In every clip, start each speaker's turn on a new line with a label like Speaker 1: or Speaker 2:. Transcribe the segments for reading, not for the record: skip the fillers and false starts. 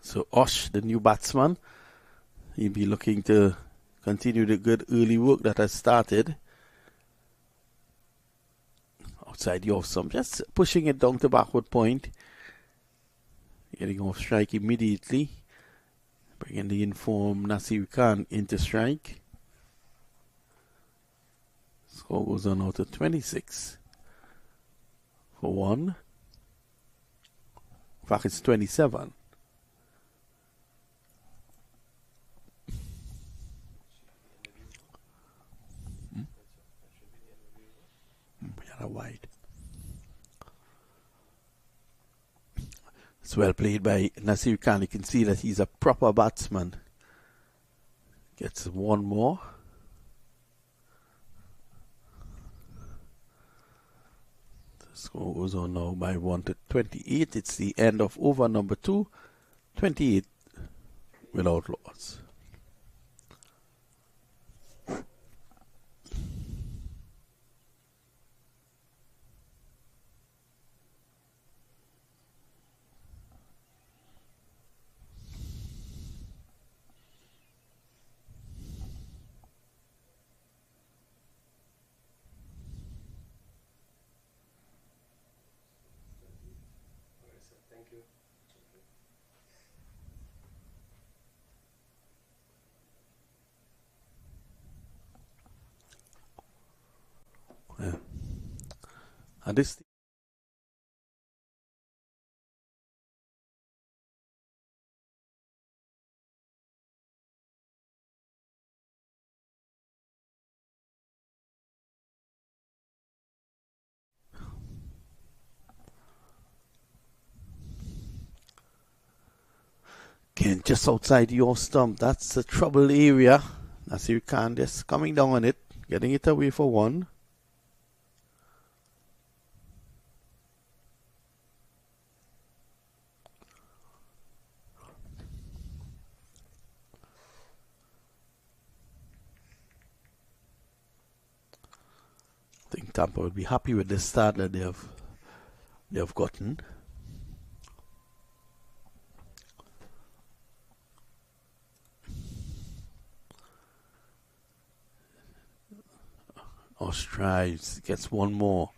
Speaker 1: So Osh, the new batsman, he'll be looking to continue the good early work that has started. Outside the off stump, just pushing it down to backward point. Getting off strike immediately. Bringing the informed Nasir Khan into strike. Score goes on now to 26 for 1. In fact, it's 27. Wide. It's well played by Nasir Khan. You can see that he's a proper batsman. Gets one more. The score goes on now by 1 to 28. It's the end of over number 2. 28 without loss. And this again just outside your stump. That's the trouble area. Nasir Khan just coming down on it, getting it away for 1. I think Tampa will be happy with the start that they have gotten. Strives, gets one more.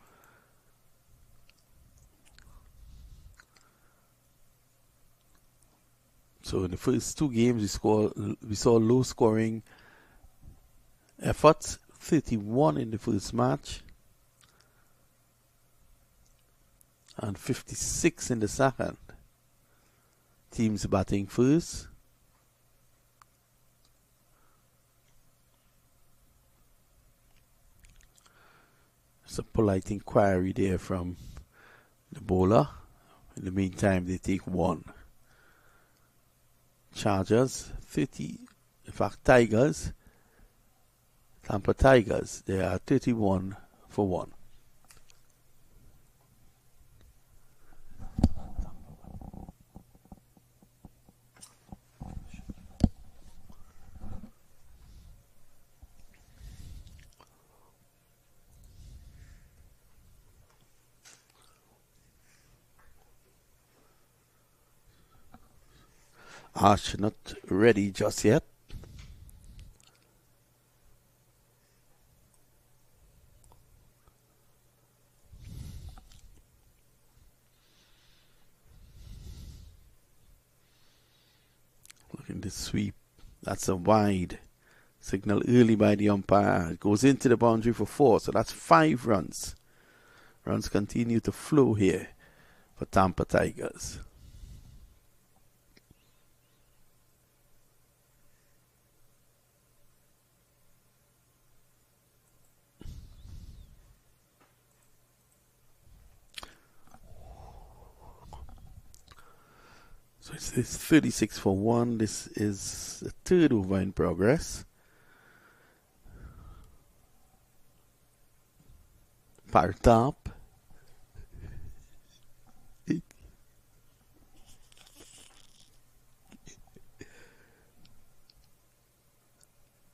Speaker 1: So in the first 2 games we saw low scoring efforts. 31 in the first match and 56 in the second. Teams batting first. It's a polite inquiry there from the bowler. In the meantime, they take 1. Chargers, 30. In fact, Tigers, Tampa Tigers, they are 31 for 1. Arch not ready just yet. Look at this sweep. That's a wide signal early by the umpire. It goes into the boundary for 4, so that's 5 runs. Runs continue to flow here for Tampa Tigers. So it's 36 for 1. This is the 3rd over in progress. Partap.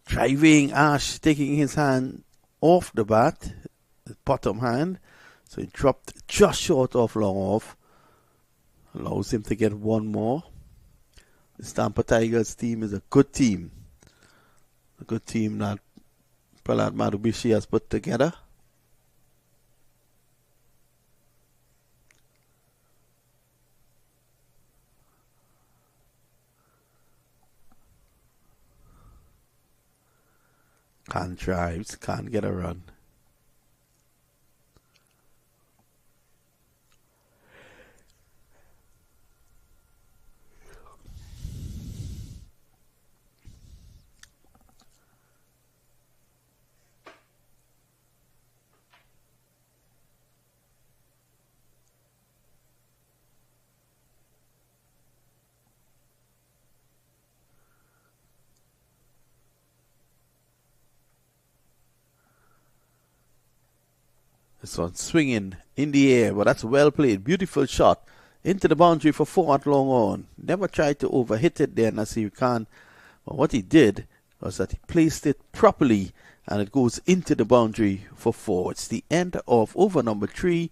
Speaker 1: Driving, Ash taking his hand off the bat, the bottom hand. So he dropped just short of long off. Allows him to get 1 more. This Tampa Tigers team is a good team. A good team that Prahlad Madhubishi has put together. Can't drive, can't get a run. This one swinging in the air, but that's well played. Beautiful shot into the boundary for 4 at long on. Never tried to overhit it there, Nasir Khan. But what he did was that he placed it properly and it goes into the boundary for 4. It's the end of over number 3.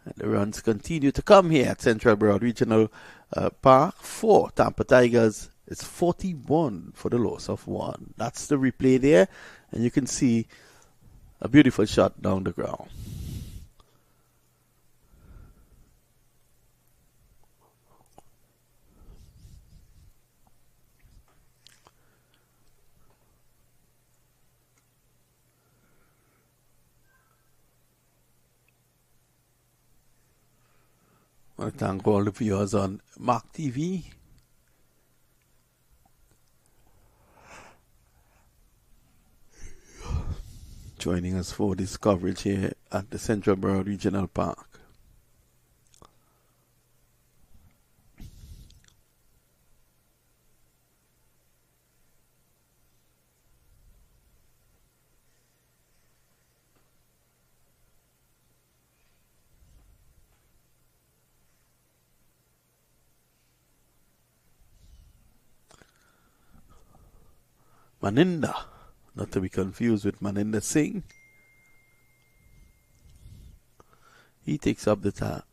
Speaker 1: And the runs continue to come here at Central Broward Regional Park for Tampa Tigers. It's 41 for the loss of 1. That's the replay there. And you can see a beautiful shot down the ground. I want to thank all the viewers on MAQ TV. Joining us for this coverage here at the Central Broward Regional Park. Maninda, not to be confused with Maninder Singh. He takes up the tap.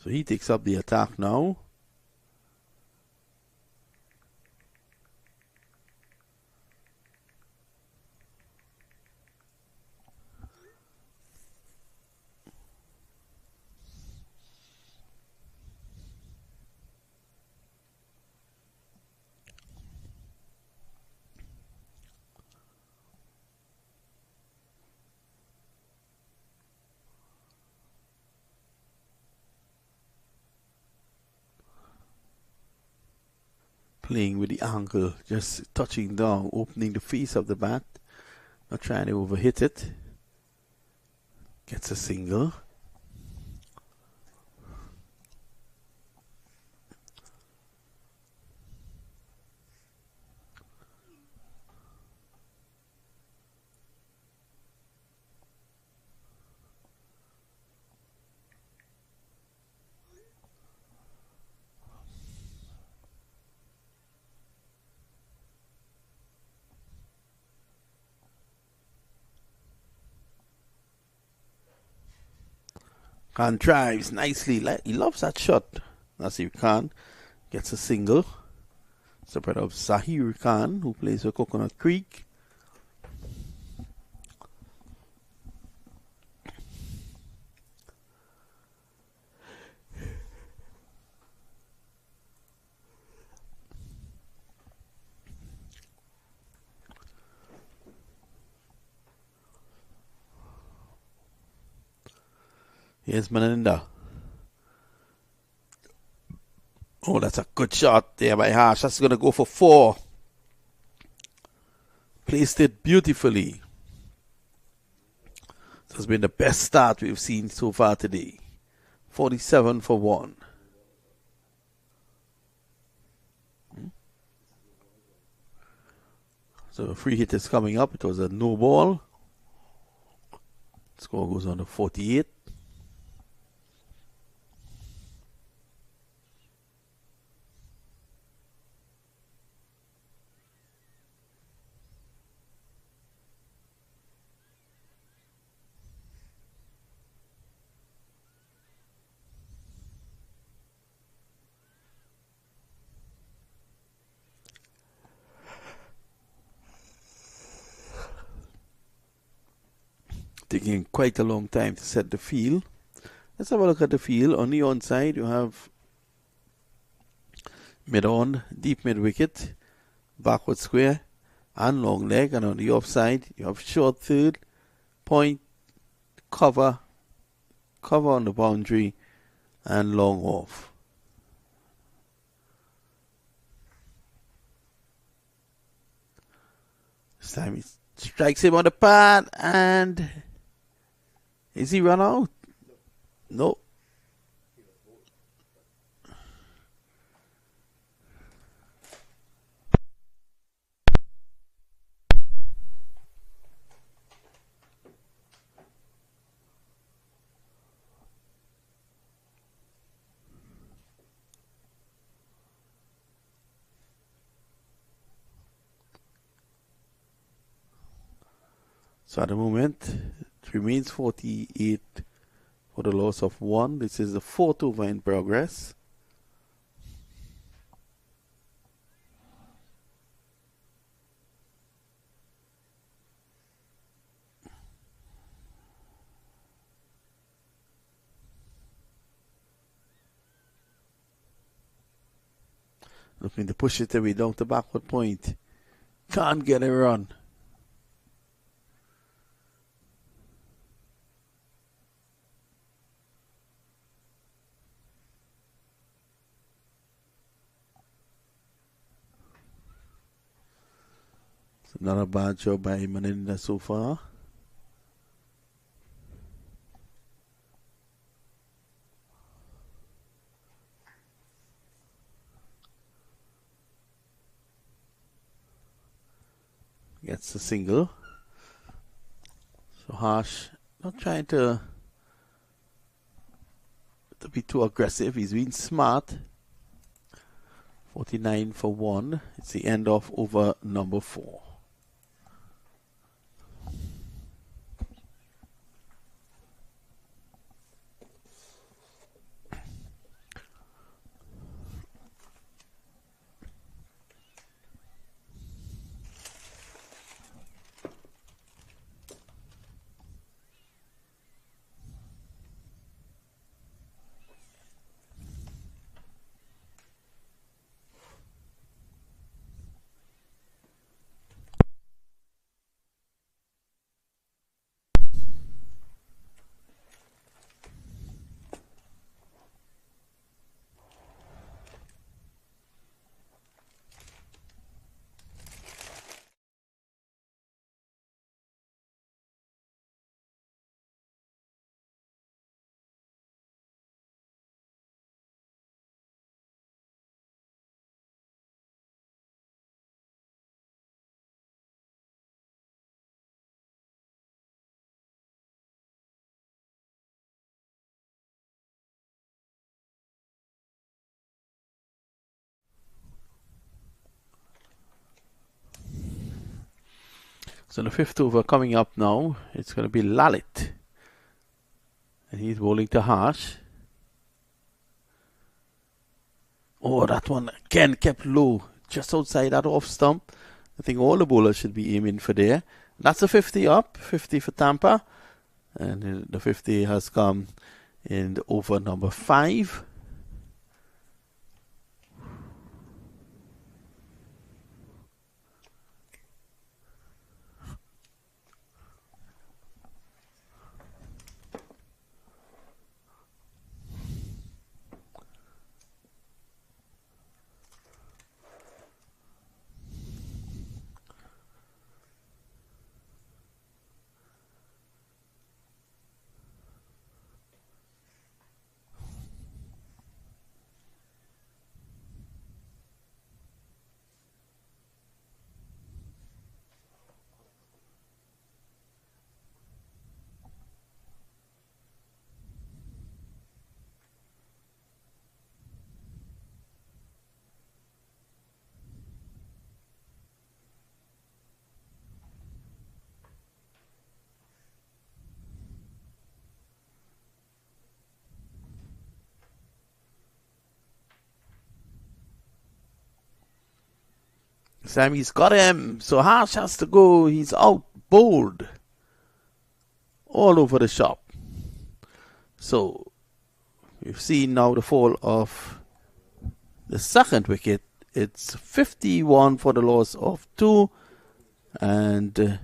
Speaker 1: So he takes up the attack now. Playing with the ankle, just touching down, opening the face of the bat, not trying to overhit it. Gets a single. Khan drives nicely. He loves that shot. Nasir Khan gets a single. Separate of Zahir Khan, who plays for Coconut Creek. Here's Maninda. Oh, that's a good shot there by Harsh. That's going to go for 4. Placed it beautifully. This has been the best start we've seen so far today. 47 for 1. So a free hit is coming up. It was a no ball. Score goes on to 48. taking quite a long time to set the field. Let's have a look at the field. On the onside, you have mid-on, deep mid-wicket, backward square, and long leg. And on the offside, you have short third, point, cover on the boundary, and long off. This time he strikes him on the pad, and is he run out? No. So at the moment, it remains 48 for the loss of 1. This is the 4th over in progress. Looking to push it away down to backward point. Can't get a run. Not a bad job by Maninda so far. Gets a single. So Harsh not trying to be too aggressive. He's been smart. 49 for 1. It's the end of over number 4. So the 5th over coming up now. It's going to be Lalit. And he's bowling to Harsh. Oh, that one again kept low. Just outside that off stump. I think all the bowlers should be aiming for there. That's a 50 up. 50 for Tampa. And the 50 has come in the over number 5. Sammy's got him. So Harsh has to go. He's out bowled. all over the shop. So we've seen now the fall of the second wicket. It's 51 for the loss of 2, and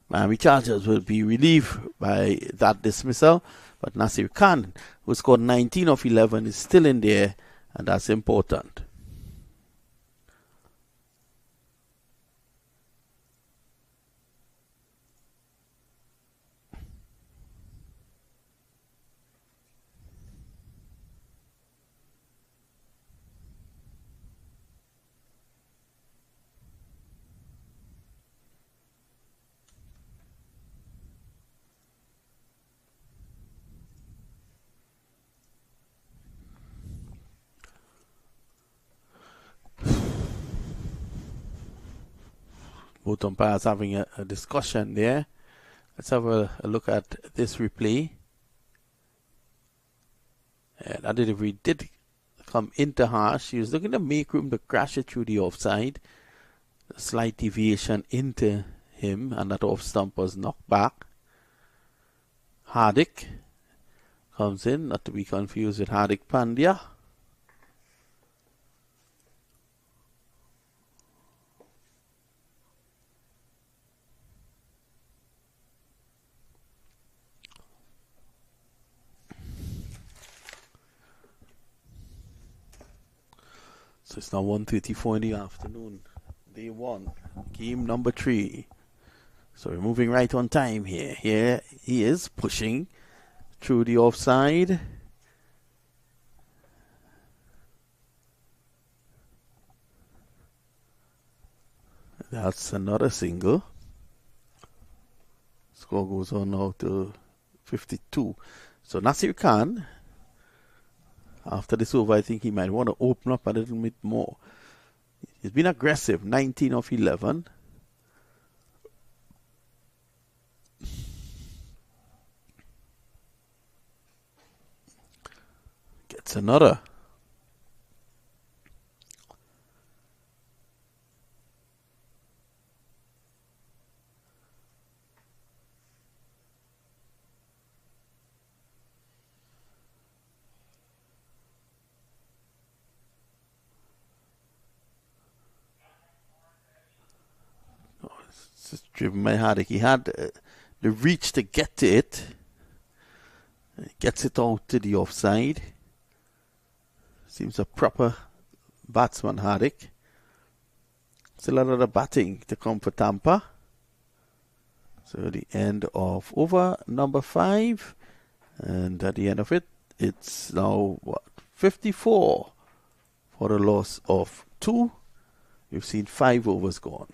Speaker 1: Miami Chargers will be relieved by that dismissal. But Nasir Khan, who scored 19 of 11, is still in there, and that's important. Both umpires having a discussion there. Let's have a look at this replay. And that delivery did come into Harsh. He was looking to make room to crash it through the offside. A slight deviation into him, and that off stump was knocked back. Hardik comes in, not to be confused with Hardik Pandya. So it's now 1:34 in the afternoon. Day 1, game number 3. So we're moving right on time here. Here he is pushing through the offside. That's another single. Score goes on now to 52. So Nasir Khan, after this over, I think he might want to open up a little bit more. He's been aggressive, 19 of 11. Gets another. Just driven by Hardik. He had the reach to get to it. Gets it out to the offside. Seems a proper batsman, Hardik. Still a lot of batting to come for Tampa. So the end of over number 5. And at the end of it, it's now, 54 for the loss of 2. We've seen 5 overs gone.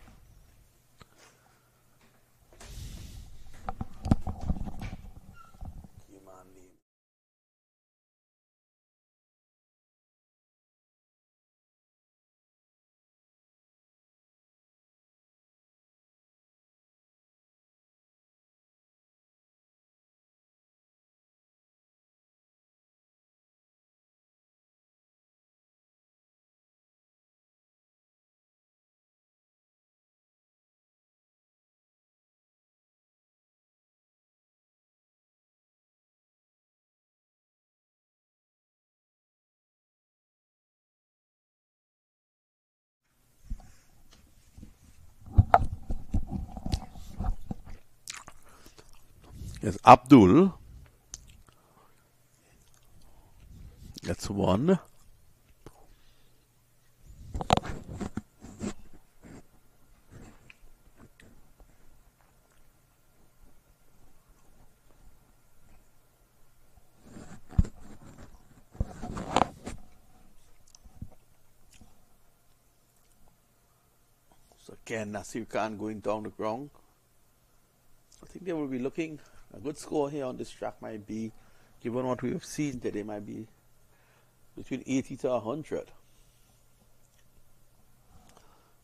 Speaker 1: Yes, Abdul. That's 1. So again, Nasir Khan going down the ground. I think they will be looking. A good score here on this track might be, given what we have seen today, might be between 80 to 100.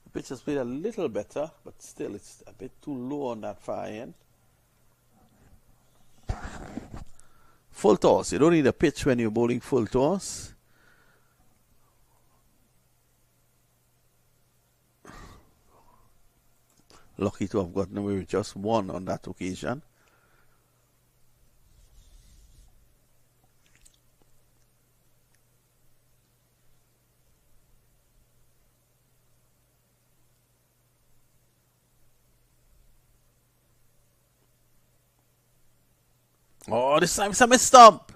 Speaker 1: The pitch has played a little better, but still it's a bit too low on that far end. Full toss. You don't need a pitch when you're bowling full toss. Lucky to have gotten away with just 1 on that occasion. Oh, this time it's a missed stump.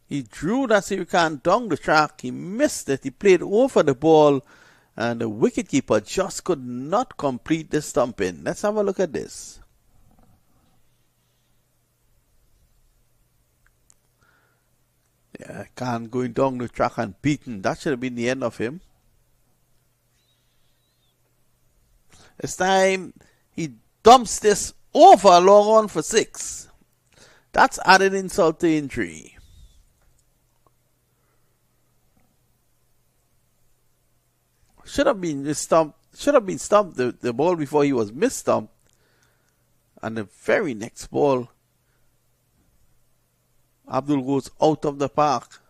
Speaker 1: He drew that Siri Khan down the track. He missed it. He played over the ball. And the wicketkeeper just could not complete the stumping. Let's have a look at this. Yeah, Khan going down the track and beaten. That should have been the end of him. This time, he dumps this over a long on for 6. That's added insult to injury. Should have been stumped. The ball before he was missed-stumped. And the very next ball, Abdul goes out of the park.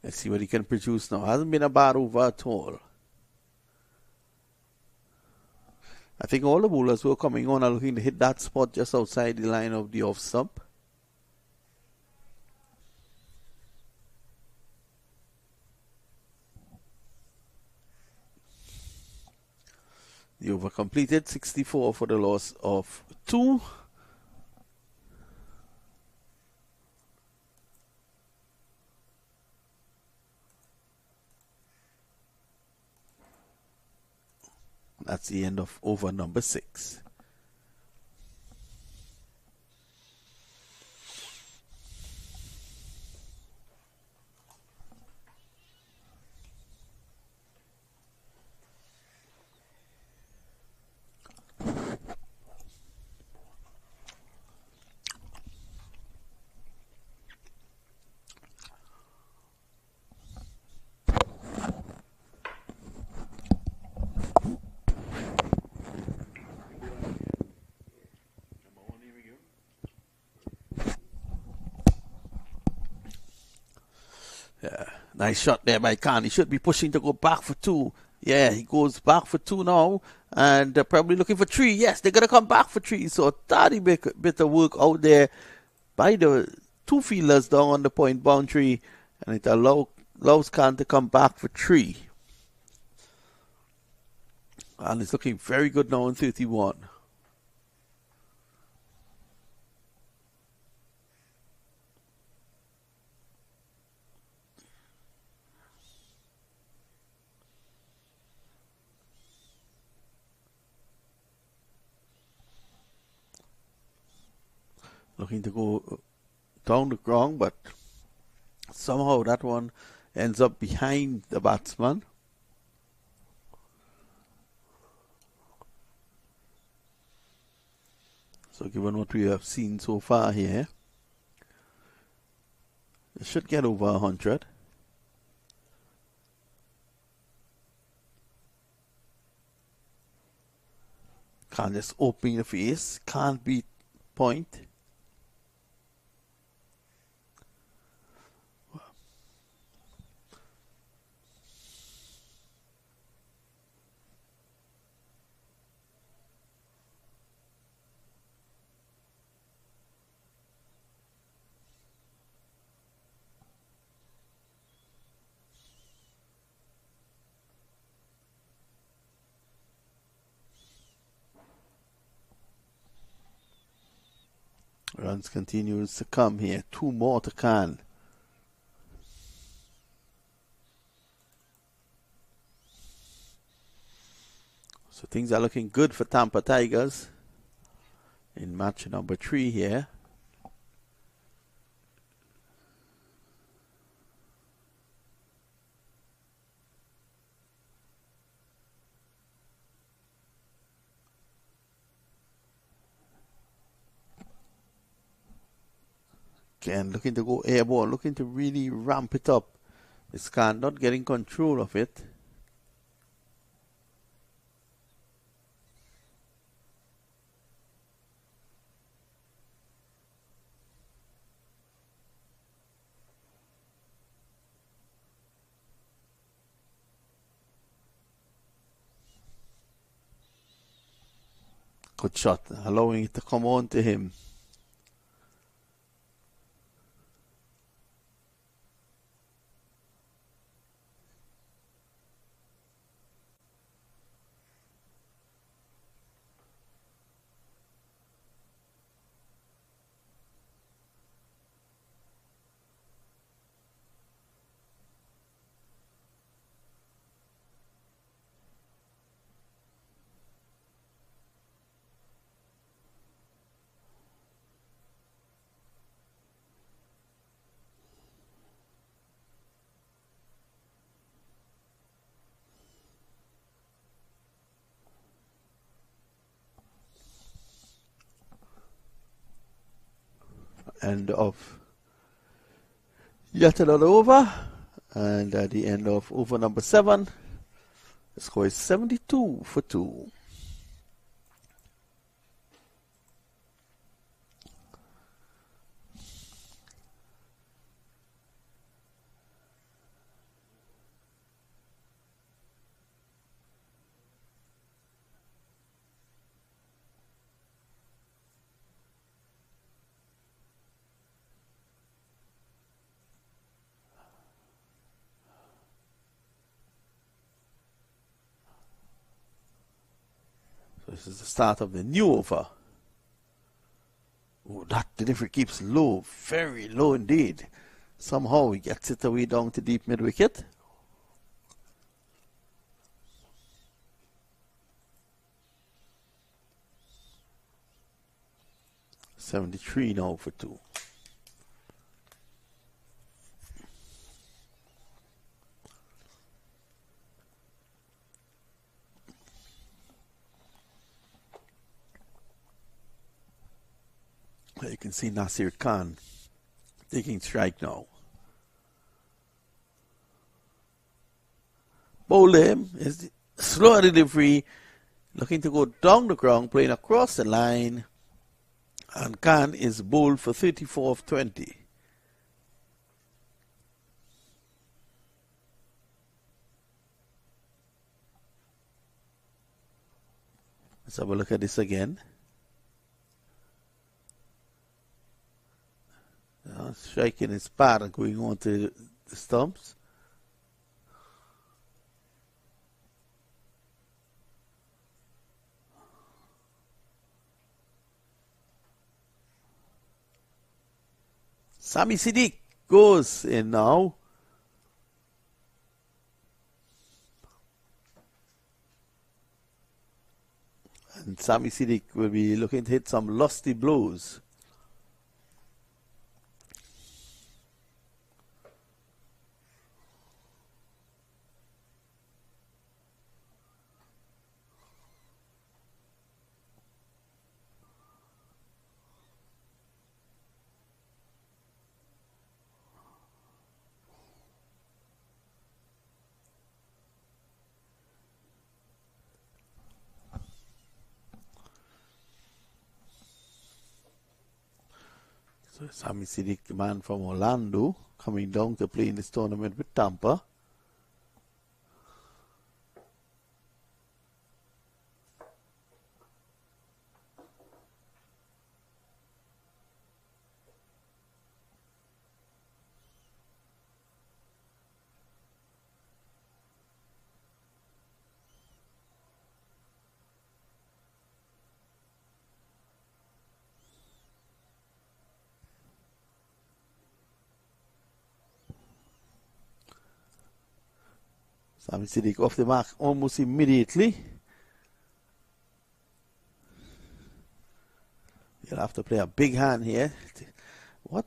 Speaker 1: Let's see what he can produce now. Hasn't been a bad over at all. I think all the bowlers who are coming on are looking to hit that spot just outside the line of the off stump. The over completed, 64 for the loss of 2. That's the end of over number 6. Yeah, nice shot there by Khan. He should be pushing to go back for 2. Yeah, he goes back for 2 now. And they're probably looking for 3. Yes, they're going to come back for 3. So a tiny bit of work out there by the 2 fielders down on the point boundary. And it allows Khan to come back for 3. And it's looking very good now in 31. Looking to go down the ground, but somehow that one ends up behind the batsman. So given what we have seen so far here, it should get over 100. Can't just open the face, can't beat point. Runs continues to come here. 2 more to Khan. So things are looking good for Tampa Tigers in match number 3 here. Again, looking to go airborne, looking to really ramp it up. This Khan not getting control of it. Good shot, allowing it to come on to him. end of yet another over. And at the end of over number 7, the score is 72 for 2. This is the start of the new over. Oh, that delivery keeps low, very low indeed. Somehow he gets it away down to deep mid wicket. $73 now for 2. You can see Nasir Khan taking strike now. Bowlem is the slow delivery, looking to go down the ground, playing across the line. And Khan is bowled for 34 of 20. Let's have a look at this again. Striking his pad and going on to the stumps. Sami Siddique goes in now. And Sami Siddique will be looking to hit some lusty blows. So Sami Siddique, the man from Orlando, coming down to play in this tournament with Tampa. Sami Siddique off the mark almost immediately. You'll have to play a big hand here. What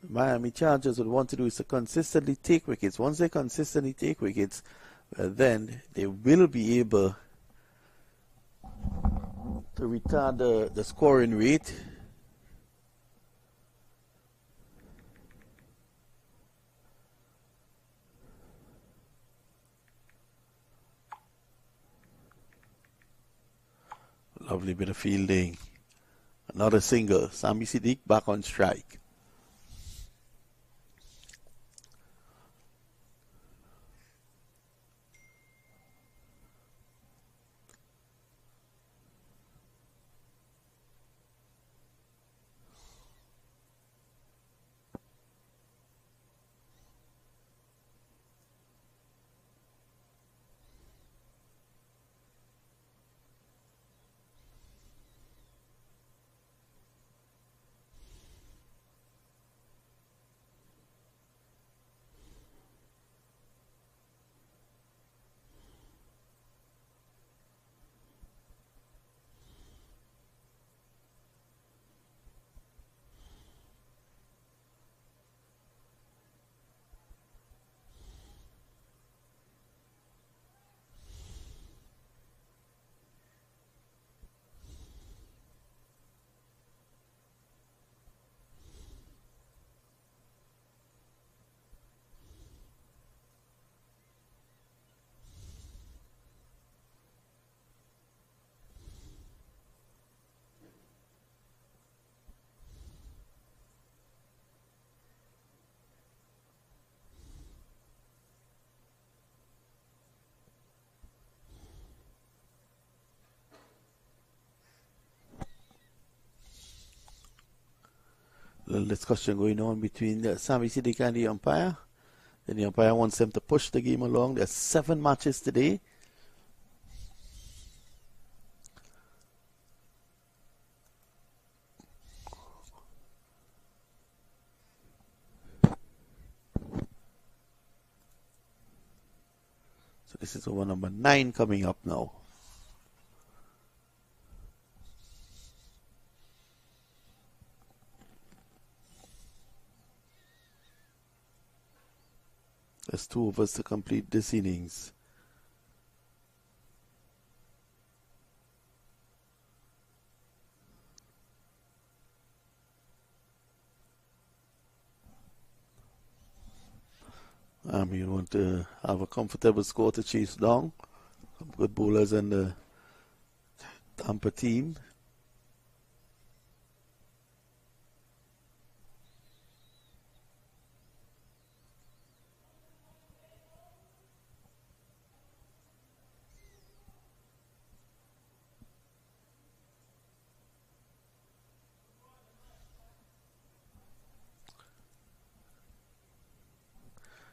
Speaker 1: Miami Chargers would want to do is to consistently take wickets. Once they consistently take wickets, then they will be able to retard the scoring rate. Lovely bit of fielding. Another single. Sami Siddique back on strike. Little discussion going on between Sammy Siddiq and the umpire. Then the umpire wants them to push the game along. There's 7 matches today. So this is over number 9 coming up now. There's 2 overs to complete this innings. You want to have a comfortable score to chase down. Some good bowlers in the Tampa team.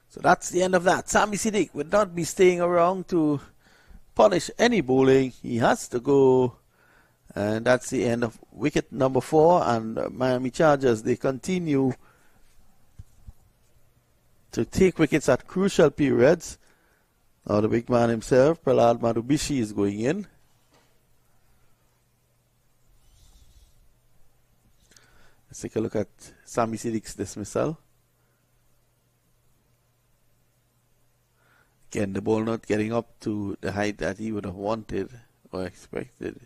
Speaker 1: So that's the end of that. Sammy Siddiq would not be staying around to punish any bowling. He has to go. And that's the end of wicket number 4. And Miami Chargers, they continue to take wickets at crucial periods. Now the big man himself, Prahlad Madhubishi, is going in. Let's take a look at Sammy Siddiq's dismissal. Again, the ball not getting up to the height that he would have wanted or expected.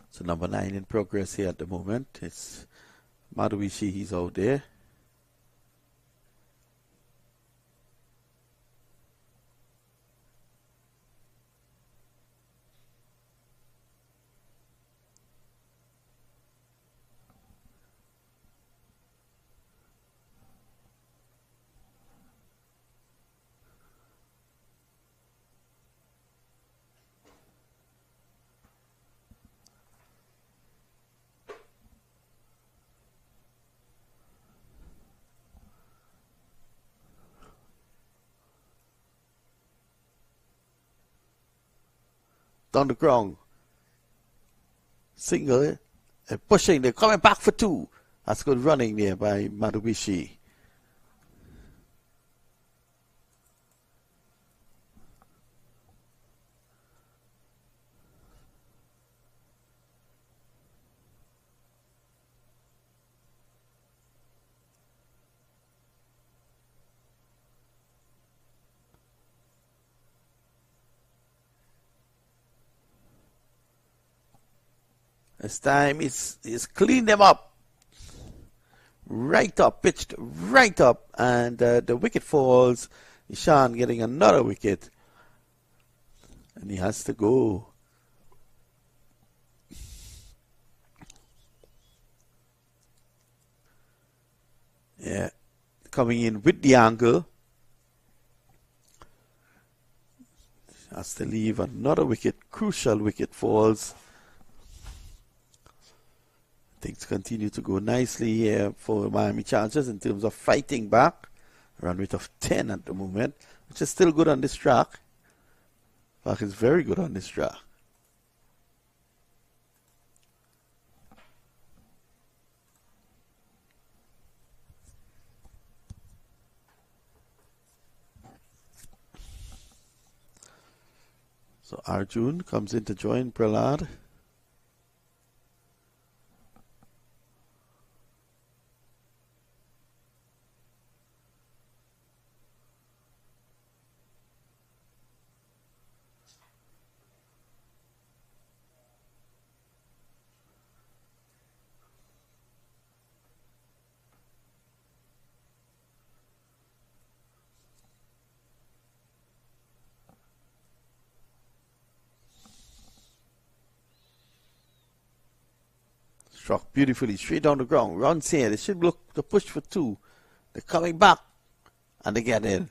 Speaker 1: So number 9 in progress here at the moment. It's Madhubishi, he's out there. Down the ground. Single. Pushing. They're coming back for 2. That's good running there by Madhubishi. This time he's cleaned them up. Right up, pitched right up. And the wicket falls. Ishan getting another wicket. And he has to go. Yeah. Coming in with the angle. Has to leave another wicket. Crucial wicket falls. Things continue to go nicely here for Miami Chargers in terms of fighting back. Run rate of 10 at the moment, which is still good on this track. In fact, it's very good on this track. So Arjun comes in to join Prahlad. Struck beautifully straight down the ground. Runs here. They should look to push for 2. They're coming back. And they get in.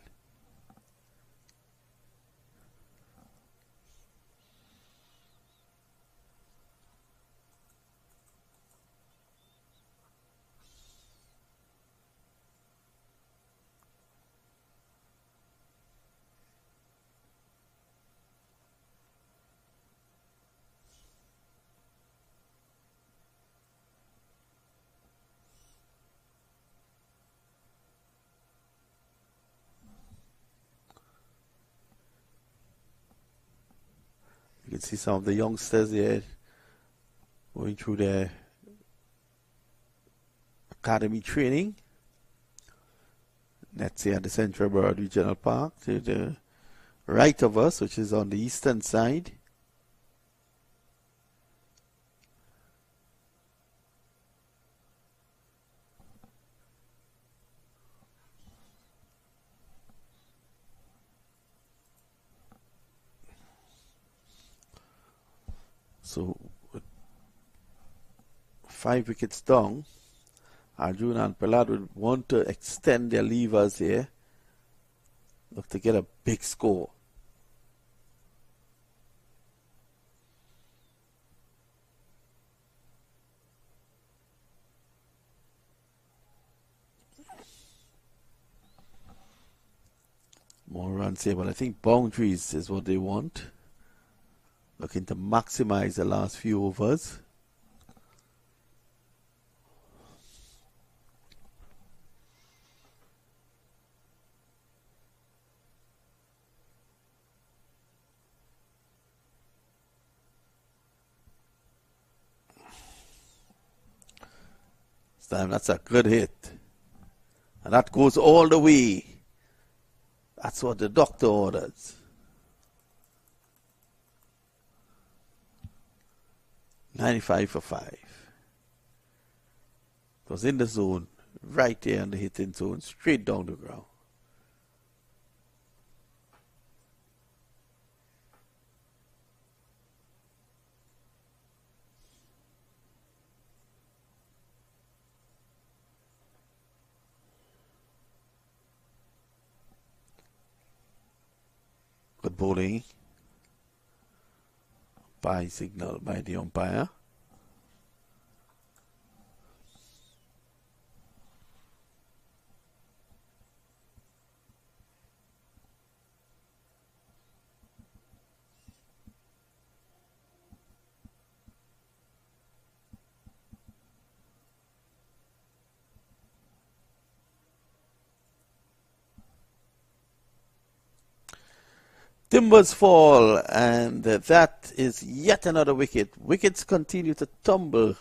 Speaker 1: You can see some of the youngsters there going through their academy training. Let's see at the Central Broward Regional Park to the right of us, which is on the eastern side. So, 5 wickets down, Arjun and Prahlad would want to extend their levers here. Look to get a big score. More runs here, but I think boundaries is what they want. Looking to maximize the last few overs. This time that's a good hit. And that goes all the way. That's what the doctor orders. 95 for 5. It was in the zone, right there in the hitting zone, straight down the ground. Good bowling. Bye signal by the umpire. Timbers fall, and that is yet another wicket. Wickets continue to tumble,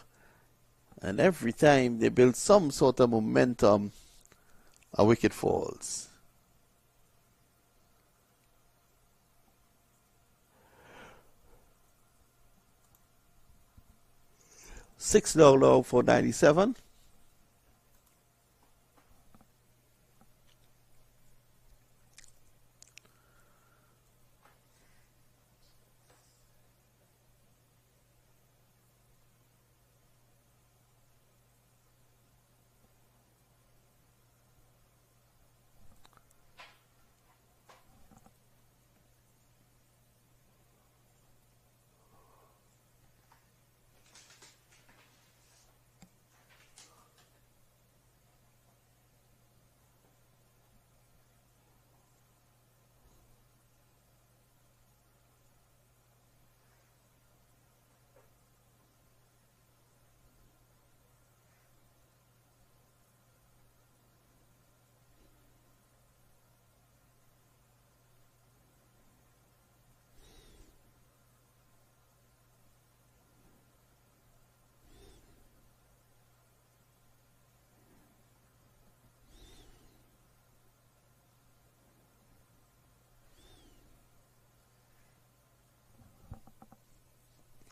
Speaker 1: and every time they build some sort of momentum, a wicket falls. Six now for 97.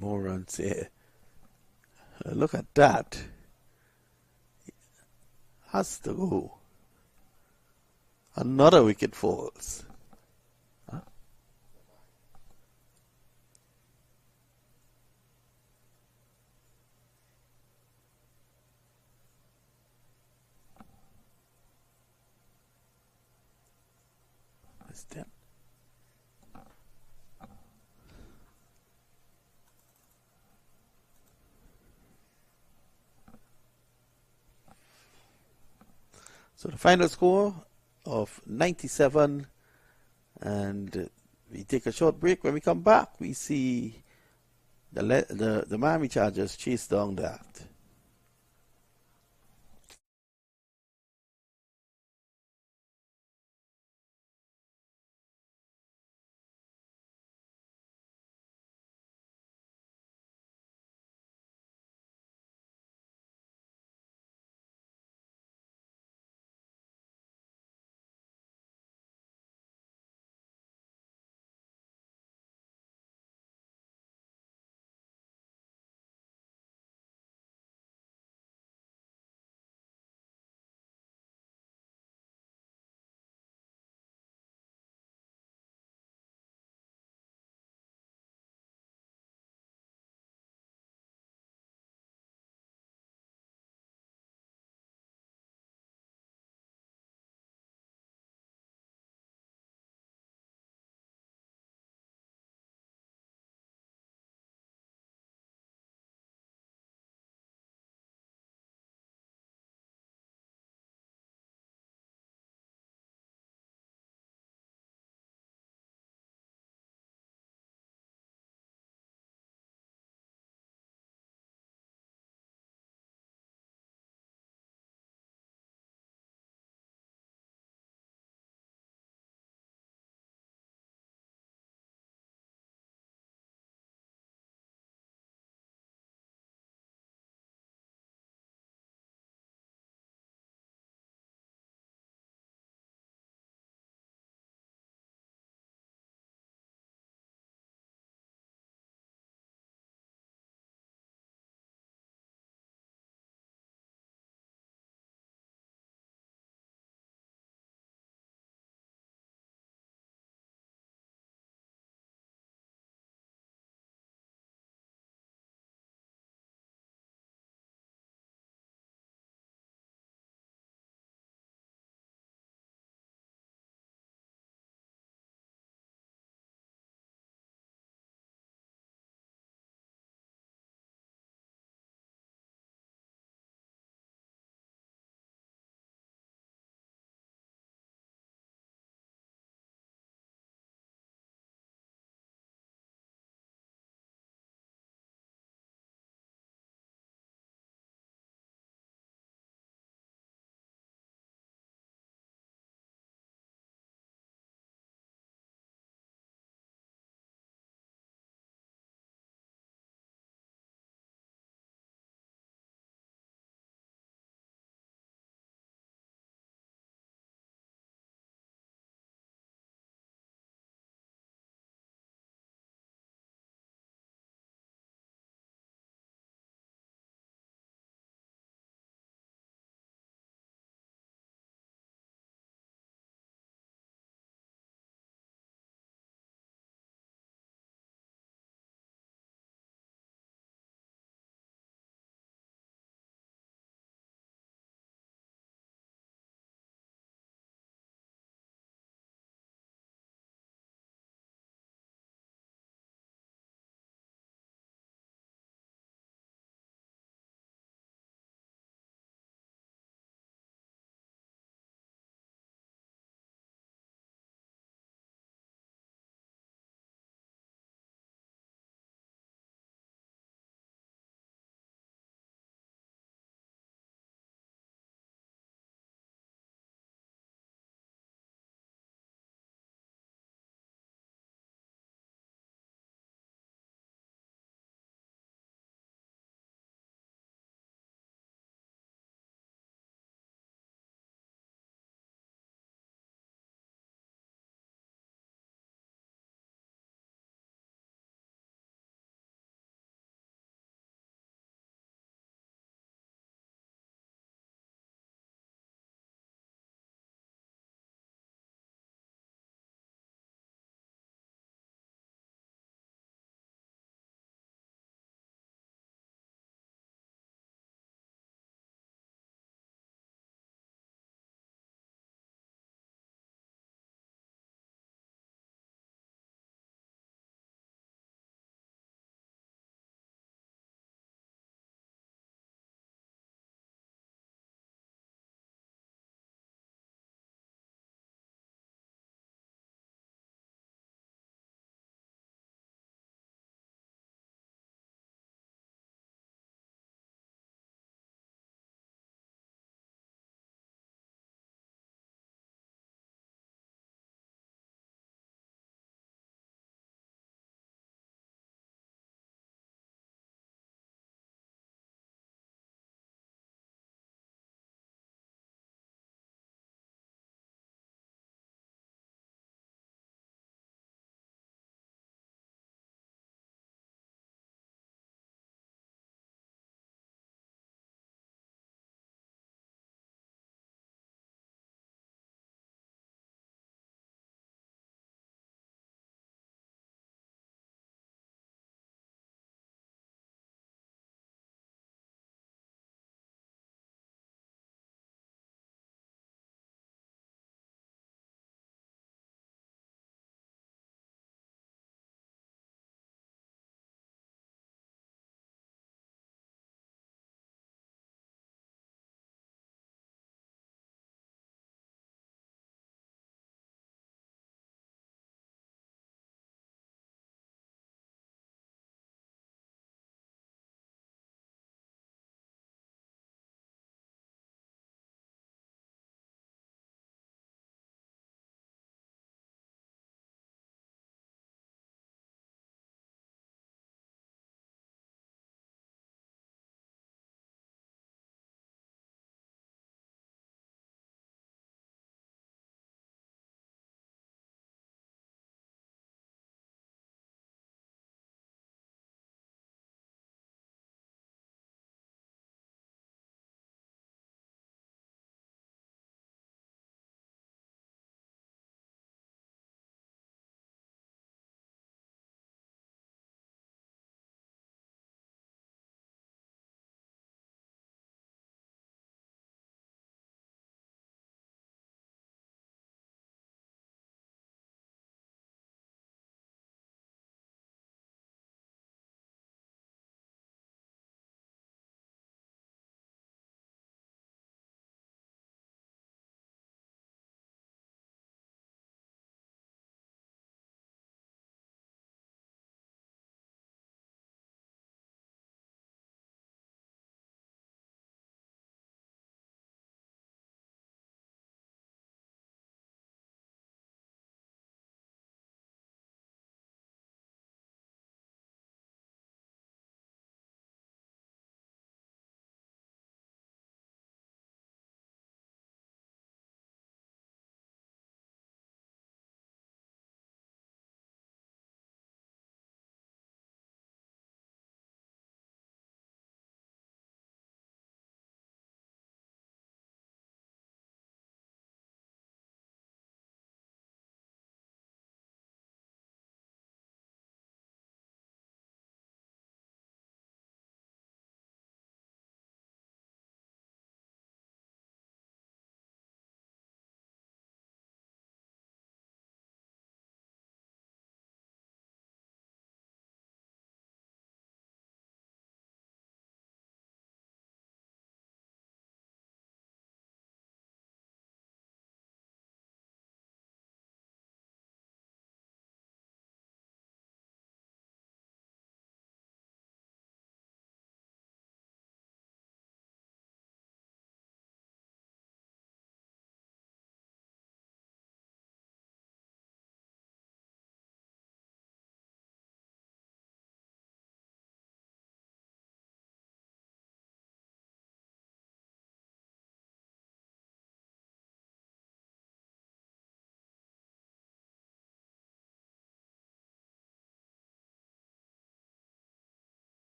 Speaker 1: More runs here. Look at that. Has to go. Another wicket falls. Huh? It's 10. So the final score of 97, and we take a short break. When we come back, we see the Miami Chargers chase down that.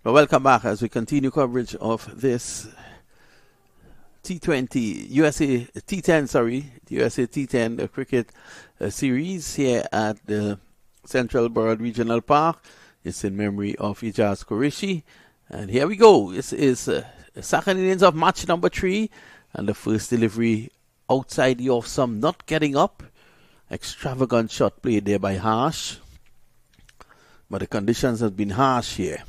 Speaker 1: Well, welcome back as we continue coverage of this T20 USA T10, the USA T10 cricket series here at the Central Broward Regional Park. It's in memory of Ijaz Qureshi. And here we go. This is the second innings of match number 3, and the first delivery outside the off stump, not getting up. Extravagant shot played there by Harsh, but the conditions have been harsh here.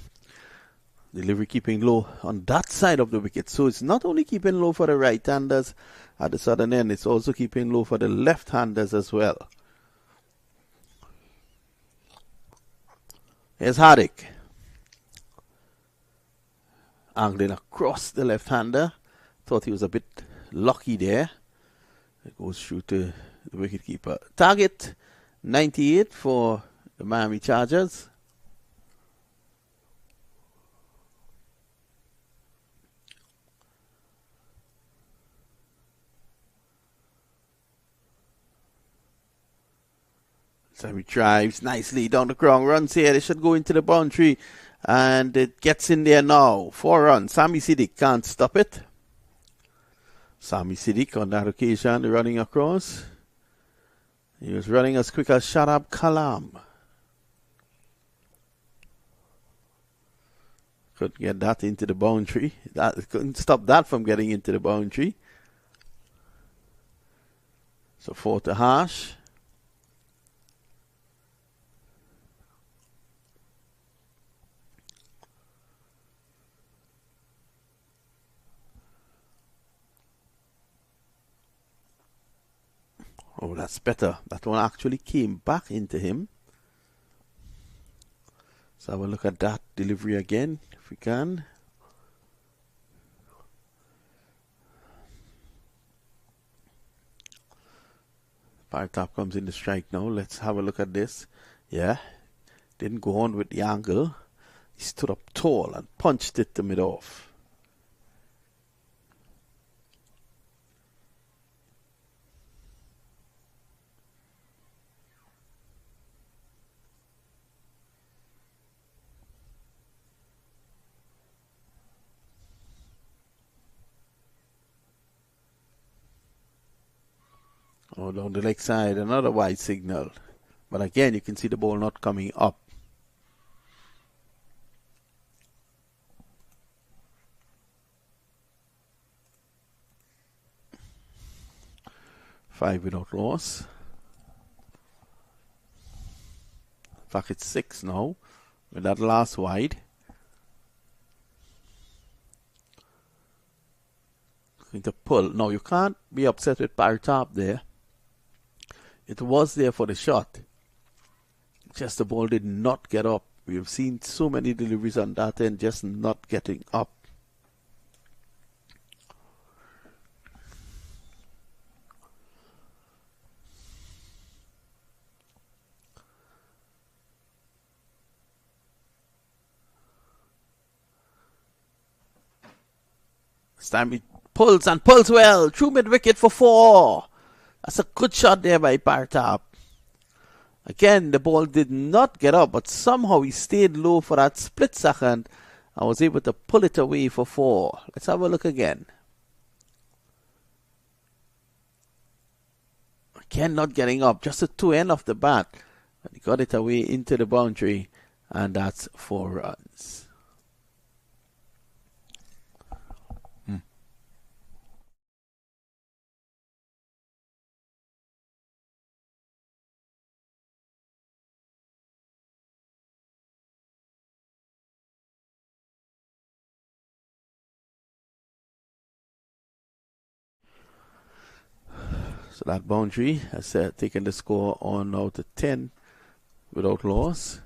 Speaker 1: Delivery keeping low on that side of the wicket. So it's not only keeping low for the right-handers at the southern end, it's also keeping low for the left-handers as well. Here's Hardik. Angling across the left-hander. Thought he was a bit lucky there. It goes through to the wicketkeeper. Target 98 for the Miami Chargers. So he drives nicely down the ground. Runs here. They should go into the boundary. And it gets in there now. 4 runs. Sami Siddiq can't stop it. Sami Siddiq on that occasion running across. He was running as quick as Shadab Kalam. Couldn't get that into the boundary. Couldn't stop that from getting into the boundary. So 4 to Harsh. Oh, that's better. That one actually came back into him. So have a look at that delivery again, if we can. Top comes in the strike now. Let's have a look at this. Yeah. Didn't go on with the angle. He stood up tall and punched it to mid-off. Oh, down the leg side, another wide signal. But again, you can see the ball not coming up. Five without loss. In fact, it's 6 now with that last wide. Going to pull. Now, you can't be upset with Top there. It was there for the shot. Just the ball did not get up. We've seen so many deliveries on that end just not getting up. This time he pulls and pulls well. Through mid-wicket for 4. That's a good shot there by Partap. Again, the ball did not get up, but somehow he stayed low for that split second and was able to pull it away for 4. Let's have a look again. Again, not getting up, just a 2 end of the bat. But he got it away into the boundary, and that's 4 runs. So that boundary has taken the score on now to 10 without loss.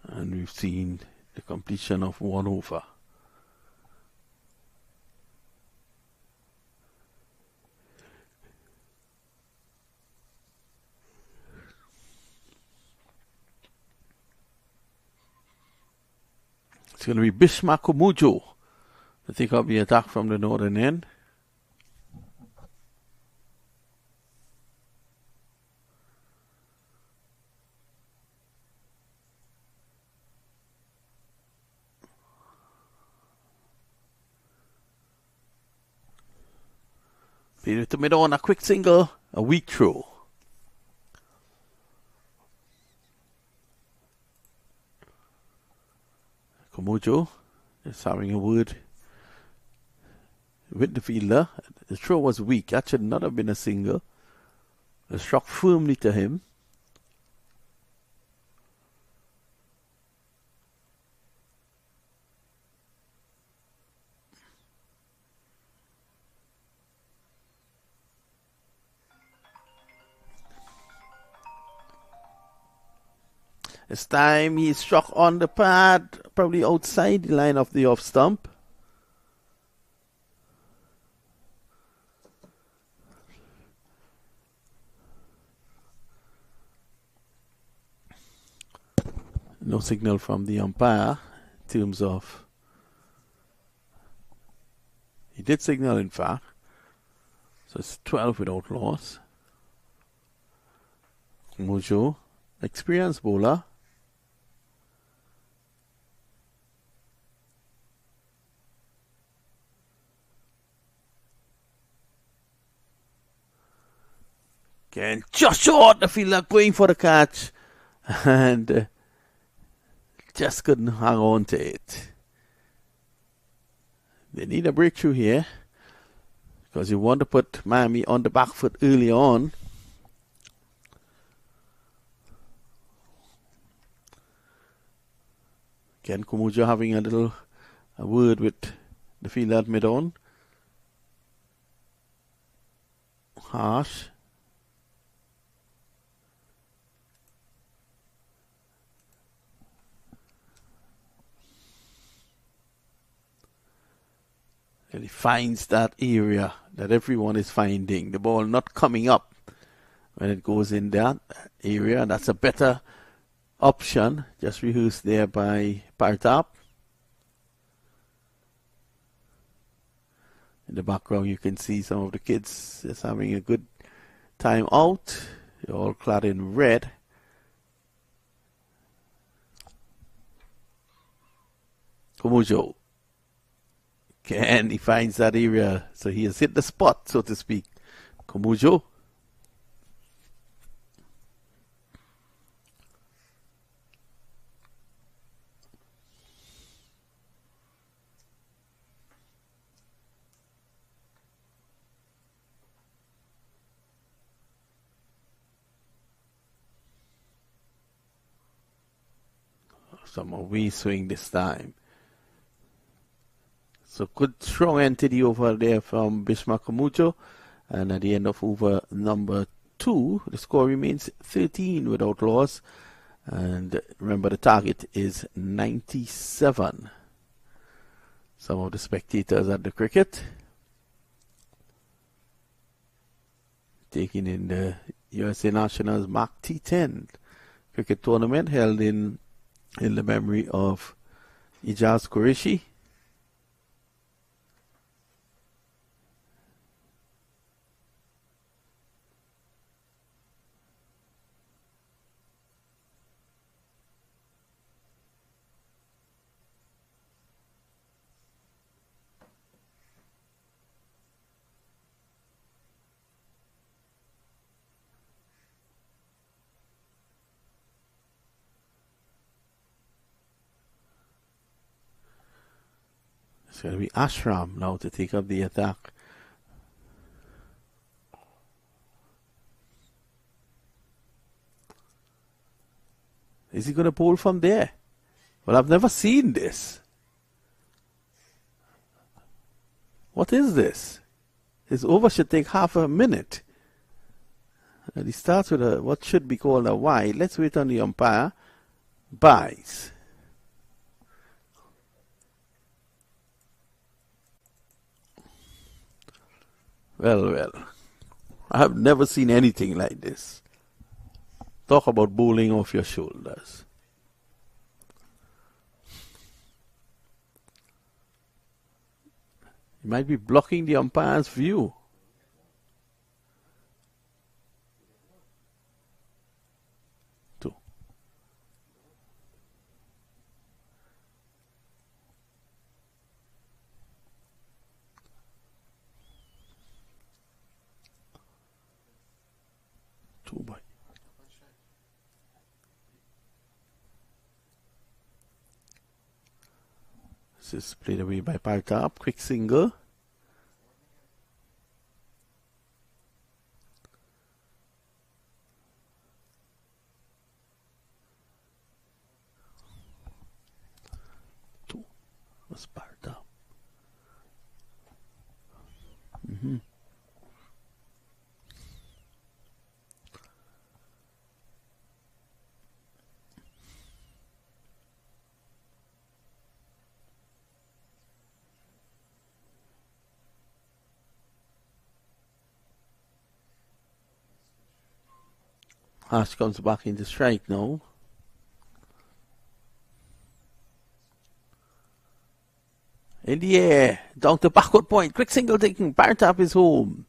Speaker 1: And we've seen the completion of 1 over. It's going to be Bishma Kumujo to take up the attack from the northern end. Beat it to mid on, a quick single, a weak throw. Komujo is having a word with the fielder. The throw was weak. That should not have been a single. It struck firmly to him. This time he struck on the pad, probably outside the line of the off stump. No signal from the umpire in terms of... He did signal, in fact. So it's 12 without loss. Mojo, experienced bowler. Again, just short, the fielder going for the catch. And just couldn't hang on to it. They need a breakthrough here, because you want to put Miami on the back foot early on. Again, Kumujo having a word with the fielder at mid-on. Harsh. And he finds that area that everyone is finding. The ball not coming up when it goes in that area. That's a better option. Just rehearsed there by Partap. In the background you can see some of the kids just having a good time out. They're all clad in red. Kumujo. And he finds that area, so he has hit the spot, so to speak. Kumujo. Some away swing this time. So good strong entity over there from Bishma Kumujo. And at the end of over number 2, the score remains 13 without loss. And remember, the target is 97. Some of the spectators at the cricket taking in the USA Nationals MAQ T10 Cricket Tournament held in the memory of Ijaz Qureshi. It's going to be Ashram now to take up the attack. Is he going to bowl from there? Well, I've never seen this. What is this? His over should take half a minute. And he starts with what should be called a wide. Let's wait on the umpire. Buys. Well, I have never seen anything like this. Talk about bowling off your shoulders. You might be blocking the umpire's view. Two. Two by. This is played away by Partap. Quick single. Two was Partap. Ash comes back into strike now. In the air, down to backward point. Quick single taking. Partap is home.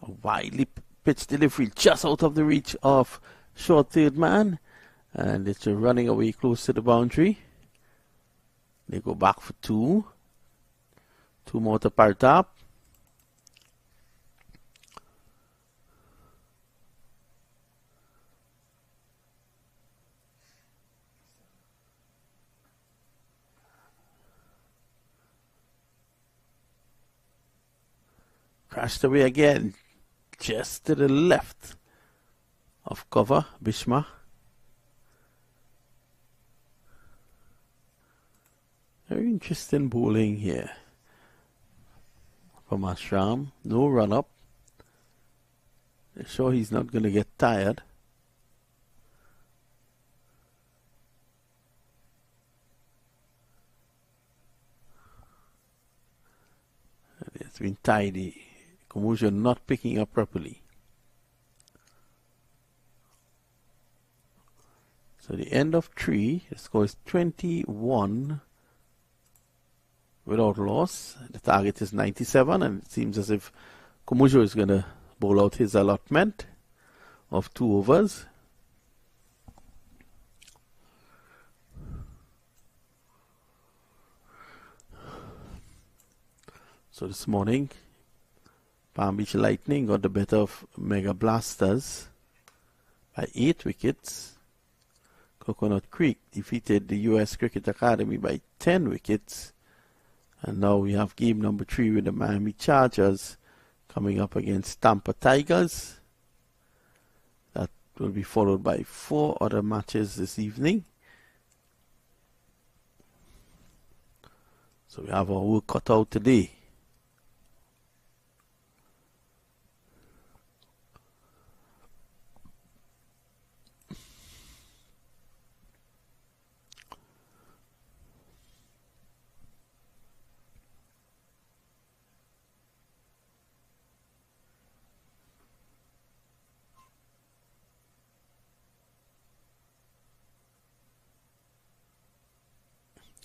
Speaker 1: A widely pitched delivery just out of the reach of short third man. And it's running away close to the boundary. They go back for two. Two more to Partap. Crashed away again. Just to the left of cover, Bishma. Very interesting bowling here from Ashram. No run up. They're sure he's not going to get tired. It's been tidy. Kamusha not picking up properly. So the end of 3, the score is 21 without loss. The target is 97, and it seems as if Kamusha is going to bowl out his allotment of 2 overs. So this morning, Palm Beach Lightning got the better of Mega Blasters by 8 wickets. Coconut Creek defeated the US Cricket Academy by 10 wickets. And now we have game number 3 with the Miami Chargers coming up against Tampa Tigers. That will be followed by 4 other matches this evening. So we have our work cut out today.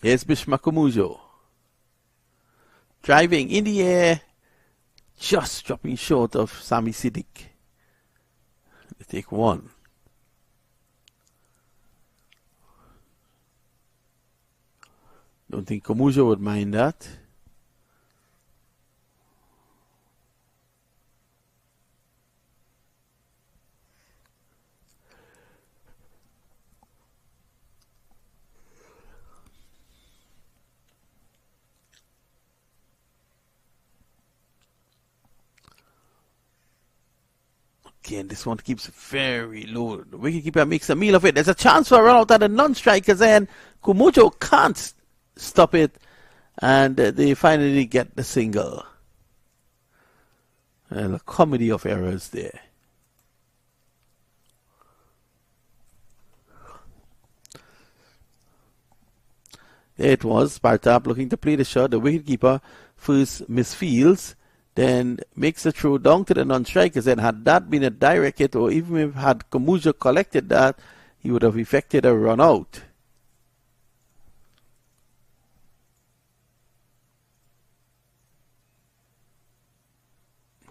Speaker 1: Here's Bishma Kamujo. Driving in the air, just dropping short of Sami Siddiq. They take 1. Don't think Kamujo would mind that. Again, this one keeps very low. The wicketkeeper makes a meal of it. There's a chance for a run out at the non-strikers, and Kumojo can't stop it. And they finally get the single. And a comedy of errors there. There it was. Partap looking to play the shot. The wicketkeeper first misfields, then makes a throw down to the non-strikers. And had that been a direct hit, or even if had Kamuja collected that, he would have effected a run out.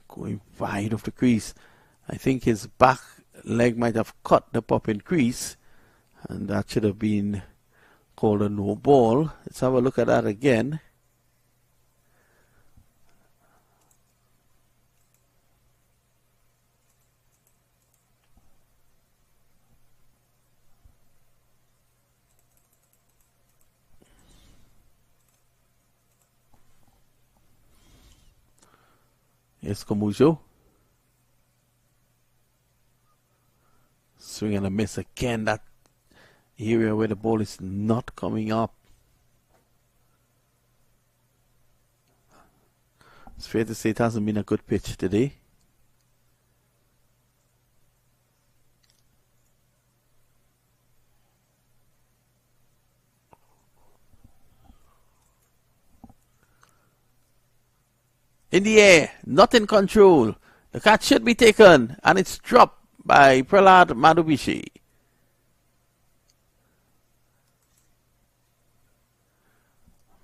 Speaker 1: Going wide of the crease. I think his back leg might have cut the popping crease, and that should have been called a no ball. Let's have a look at that again. Here's Komujo. Swing and a miss again. That area where the ball is not coming up. It's fair to say it hasn't been a good pitch today. In the air, not in control. The catch should be taken, and it's dropped by Prahlad Madhubishi.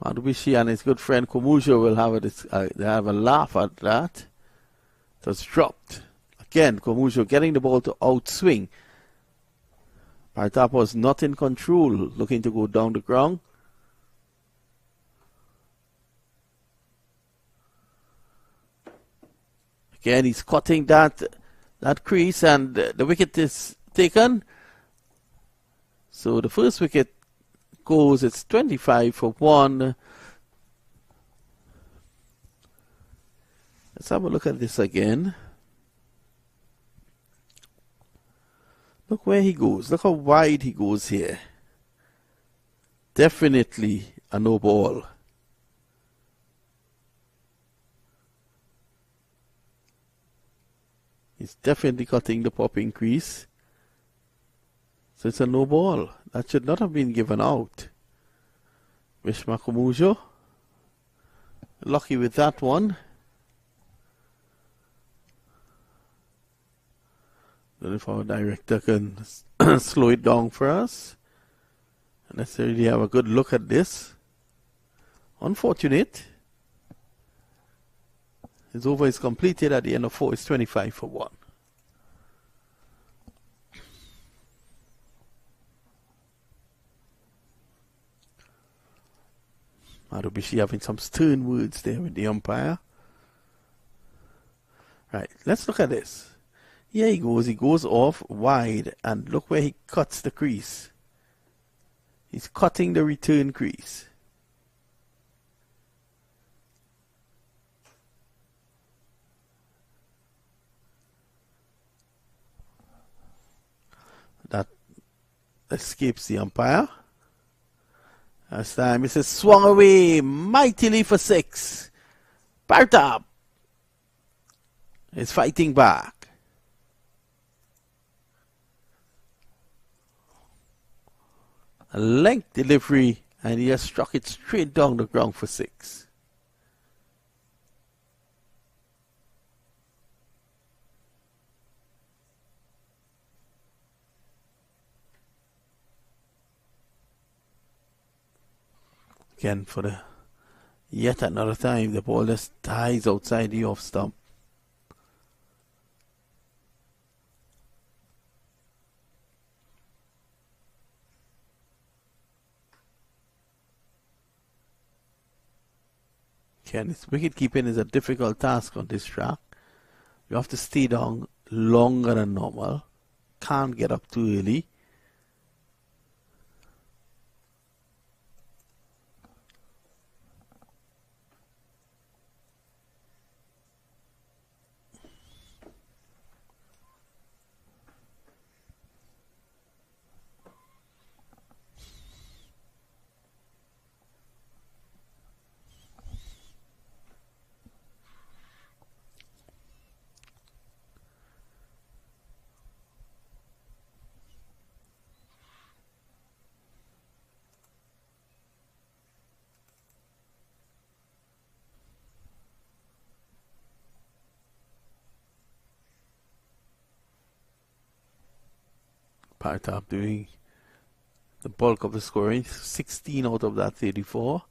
Speaker 1: Madhubishi and his good friend Komujo will have a laugh at that. It was dropped. Again, Komujo getting the ball to outswing. Partap was not in control, looking to go down the ground. Again, he's cutting that crease, and the wicket is taken. So the first wicket goes. It's 25 for 1. Let's have a look at this again. Look where he goes. Look how wide he goes here. Definitely a no ball. He's definitely cutting the popping crease. So it's a no ball. That should not have been given out. Vishma Komujo. Lucky with that one. Don't know if our director can slow it down for us. And let's really have a good look at this. Unfortunate. His over is completed at the end of 4. It's 25 for 1. Madhubishi having some stern words there with the umpire. Right, let's look at this. Here he goes. He goes off wide, and look where he cuts the crease. He's cutting the return crease. That escapes the umpire. This time it is swung away mightily for 6. Partap is fighting back. A length delivery, and he has struck it straight down the ground for 6. Again, for the yet another time, the ball just dies outside the off stump. Again, this wicket keeping is a difficult task on this track. You have to stay down longer than normal. Can't get up too early. Partap doing the bulk of the scoring, 16 out of that 34.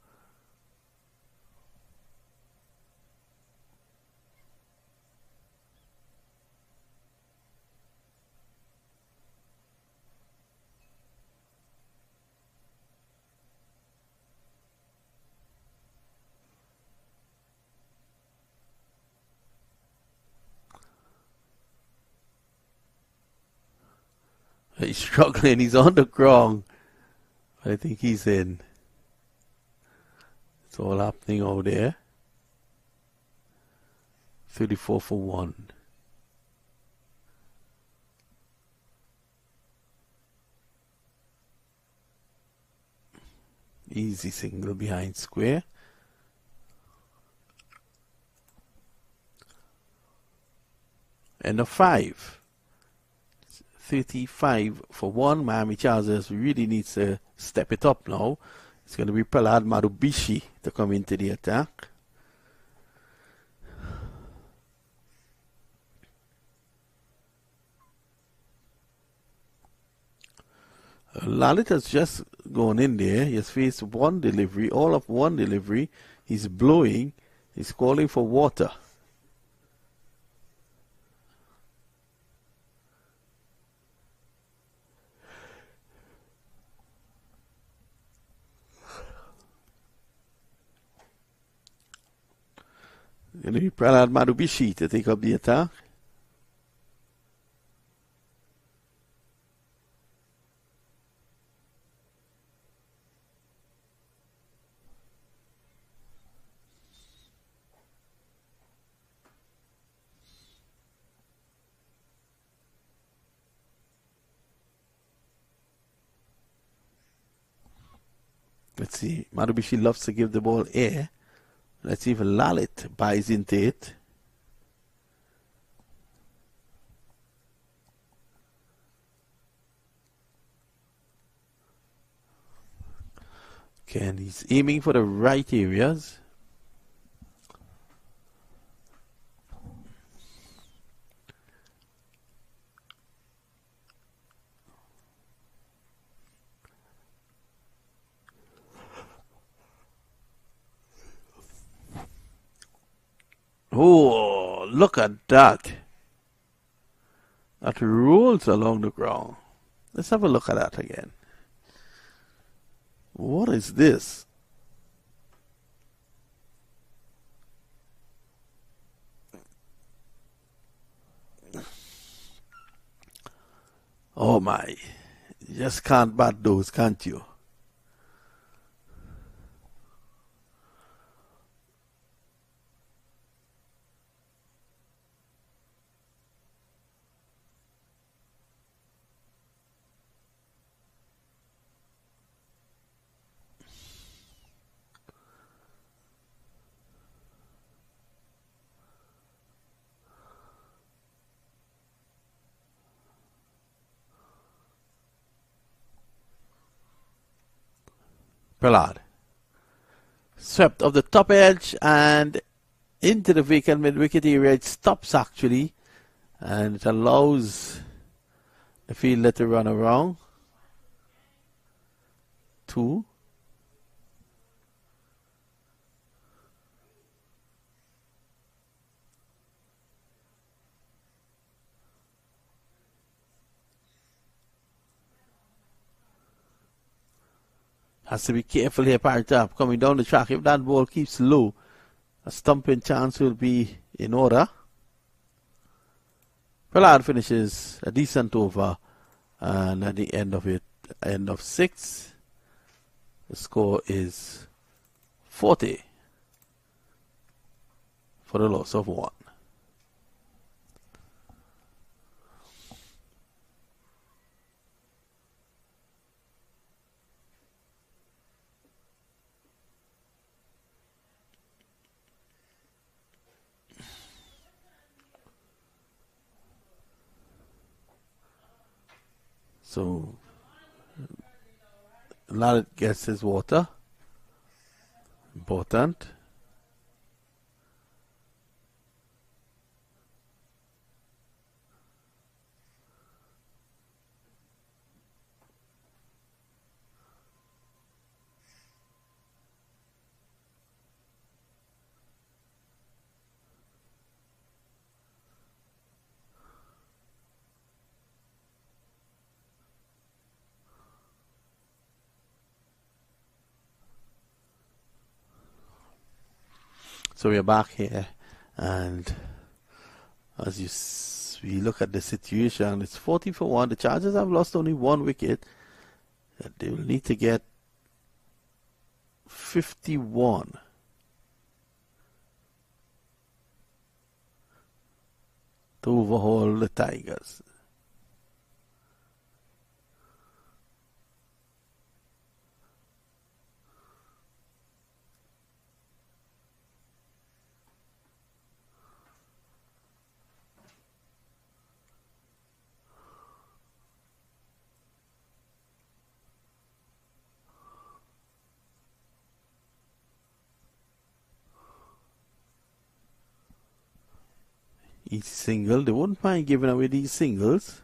Speaker 1: He's struggling, he's on the ground. I think he's in. It's all happening over there. 34 for 1. Easy single behind square. End of 5. 35 for 1. Miami Chargers really needs to step it up now. It's going to be Prahlad Marubishi to come into the attack. Lalit has just gone in there. He has faced one delivery, all of one delivery. He's blowing. He's calling for water. Going to be Prahlad Marubishi to take up the attack. Let's see. Marubishi loves to give the ball air. Let's see if Lalit buys into it. Okay, and he's aiming for the right areas. Oh, look at that. That rolls along the ground. Let's have a look at that again. What is this? Oh my. You just can't bat those, can't you? Prahlad. Swept off the top edge and into the vacant mid-wicket area. It stops actually, and it allows the fielder to run around. 2. Has to be careful here, Partap, coming down the track. If that ball keeps low, a stumping chance will be in order. Prahlad finishes a decent over, and at the end of it, end of 6, the score is 40 for the loss of 1. So, Lalit gets his water. Important. So we're back here, and as we look at the situation, it's 40 for 1. The Chargers have lost only 1 wicket. They will need to get 51 to overhaul the Tigers. Each single, they wouldn't mind giving away these singles.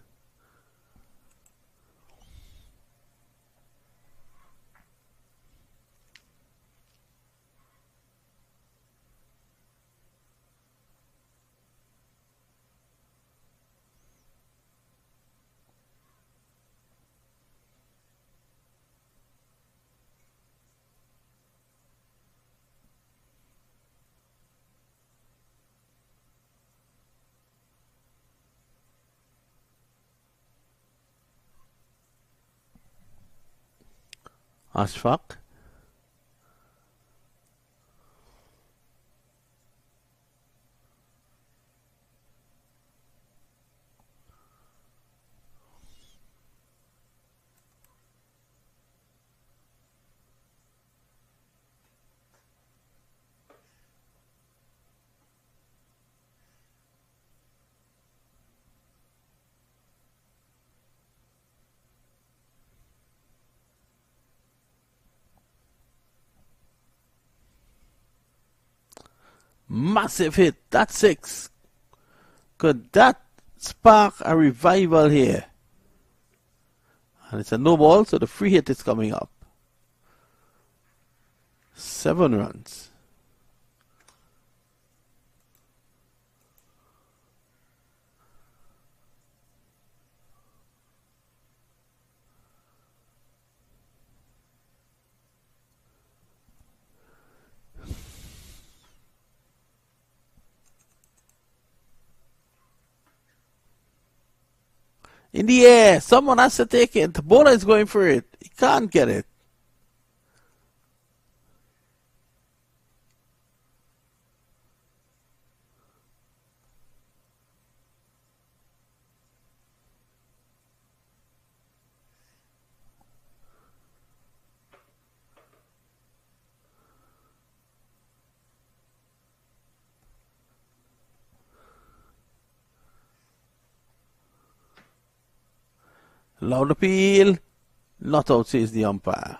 Speaker 1: Ashfaq. Massive hit. That's 6. Could that spark a revival here? And it's a no ball, so the free hit is coming up. 7 runs. In the air, someone has to take it. The bowler is going for it. He can't get it. Loud appeal. Not out, says the umpire.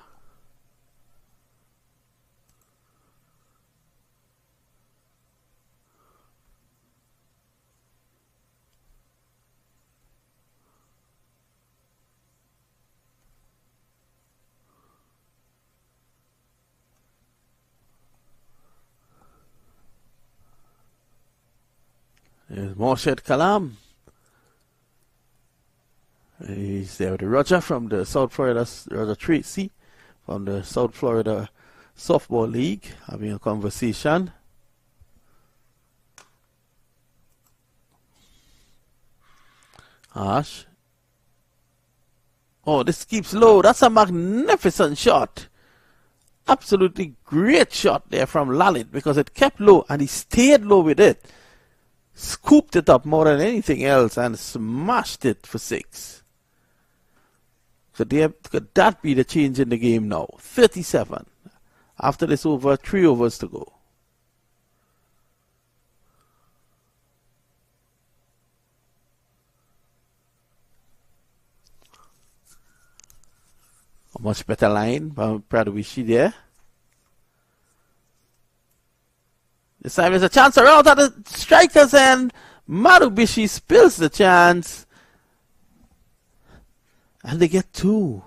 Speaker 1: There's Morshed Kalam. He's there with Roger from the South Florida, Roger Tracy from the South Florida Softball League, having a conversation. Ash. Oh, this keeps low. That's a magnificent shot. Absolutely great shot there from Lalit, because it kept low and he stayed low with it. Scooped it up more than anything else and smashed it for 6. Could that be the change in the game now? 37. After this over, 3 overs to go. A much better line by Pradovishi there. This time there's a chance around at the strikers, and Marubishi spills the chance. And they get 2.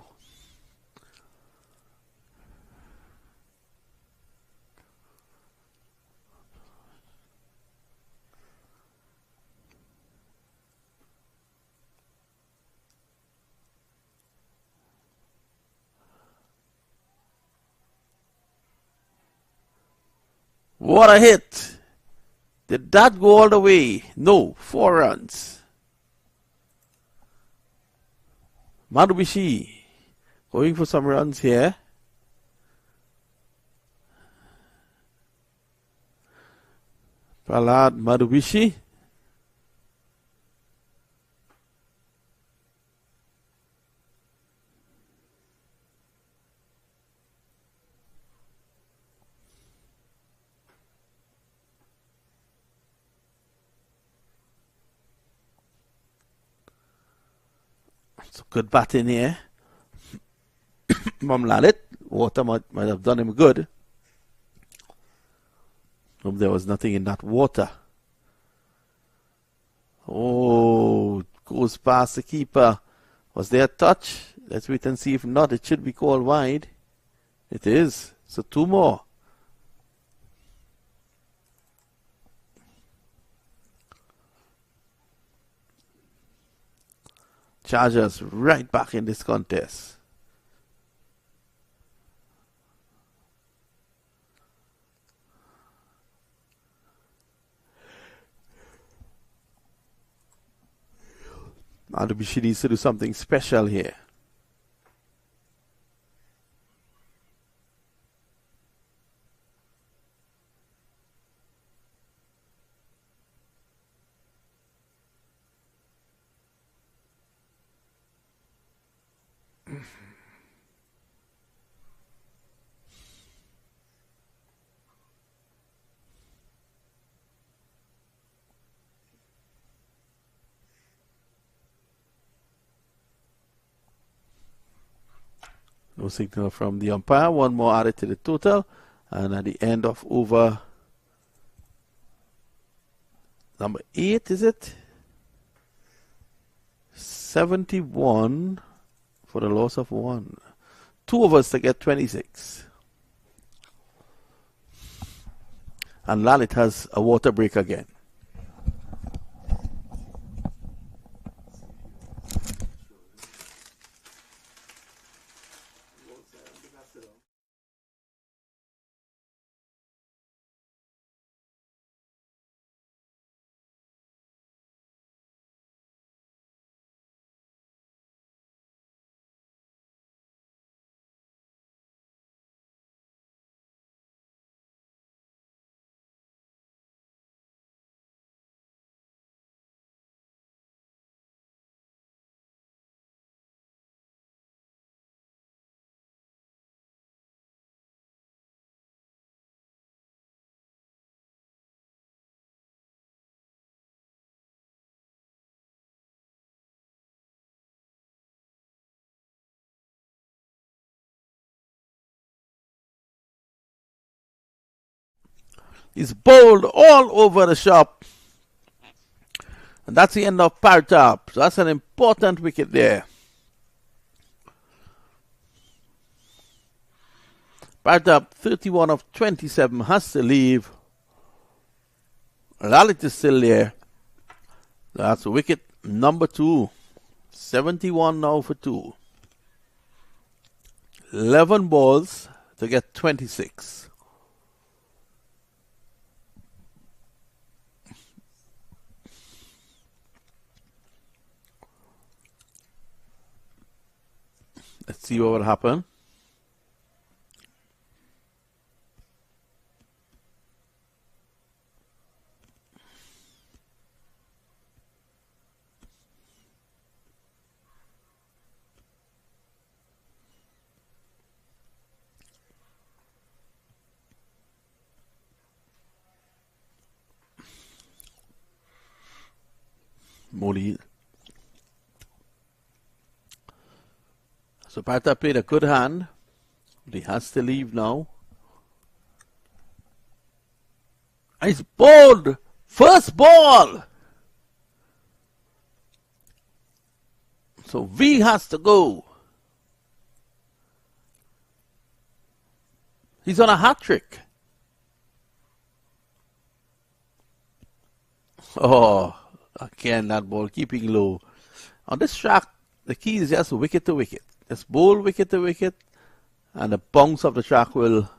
Speaker 1: What a hit! Did that go all the way? No, 4 runs. Madubishi going for some runs here. Prahlad Madubishi. It's good batting here. Lalit. Water might have done him good. Hope there was nothing in that water. Oh, goes past the keeper. Was there a touch? Let's wait and see. If not, it should be called wide. It is. So 2 more. Chargers right back in this contest. Madubishi needs to do something special here. No signal from the umpire. 1 more added to the total. And at the end of over number 8, is it? 71 for the loss of 1. 2 overs to get 26. And Lalit has a water break again. He's bowled all over the shop. And that's the end of Partap. So that's an important wicket there. Partap, 31 of 27, has to leave. Lalit is still there. That's wicket number 2. 71 now for 2. 11 balls to get 26. Let's see what will happen. Modi. So Partap played a good hand, but he has to leave now. He's bowled! First ball! So V has to go. He's on a hat-trick. Oh, again that ball keeping low. On this track, the key is just wicket to wicket. Just bowl wicket to wicket, and the bounce of the track will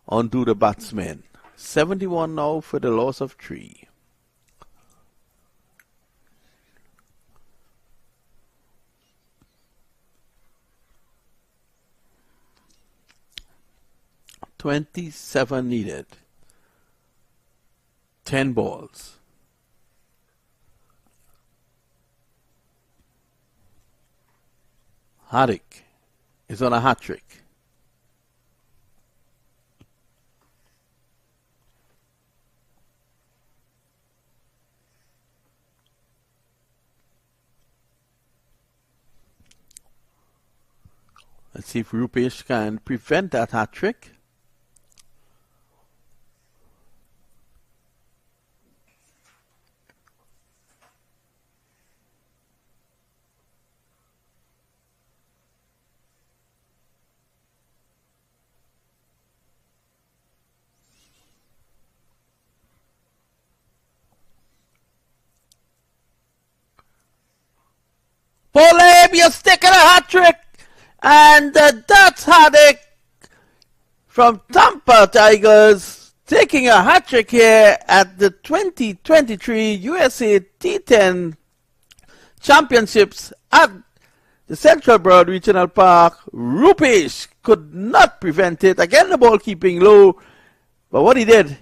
Speaker 1: undo the batsman. 71 now for the loss of 3. $27 needed. 10 balls. Hardik is on a hat trick. Let's see if Rupesh can prevent that hat trick. Poleb, you're sticking a hat trick. And that's Hardik from Tampa Tigers taking a hat trick here at the 2023 USA T10 Championships at the Central Broward Regional Park. Rupesh could not prevent it. Again, the ball keeping low. But what he did,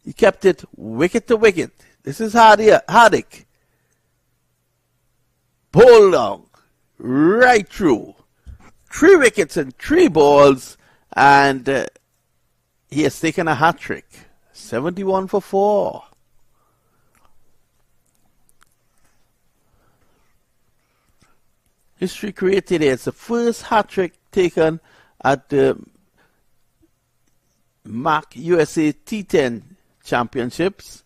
Speaker 1: he kept it wicket to wicket. This is Hardik. Ball long. Right through. 3 wickets and 3 balls. And he has taken a hat trick. 71 for 4. History created here. It's the first hat trick taken at the MAQ USA T10 Championships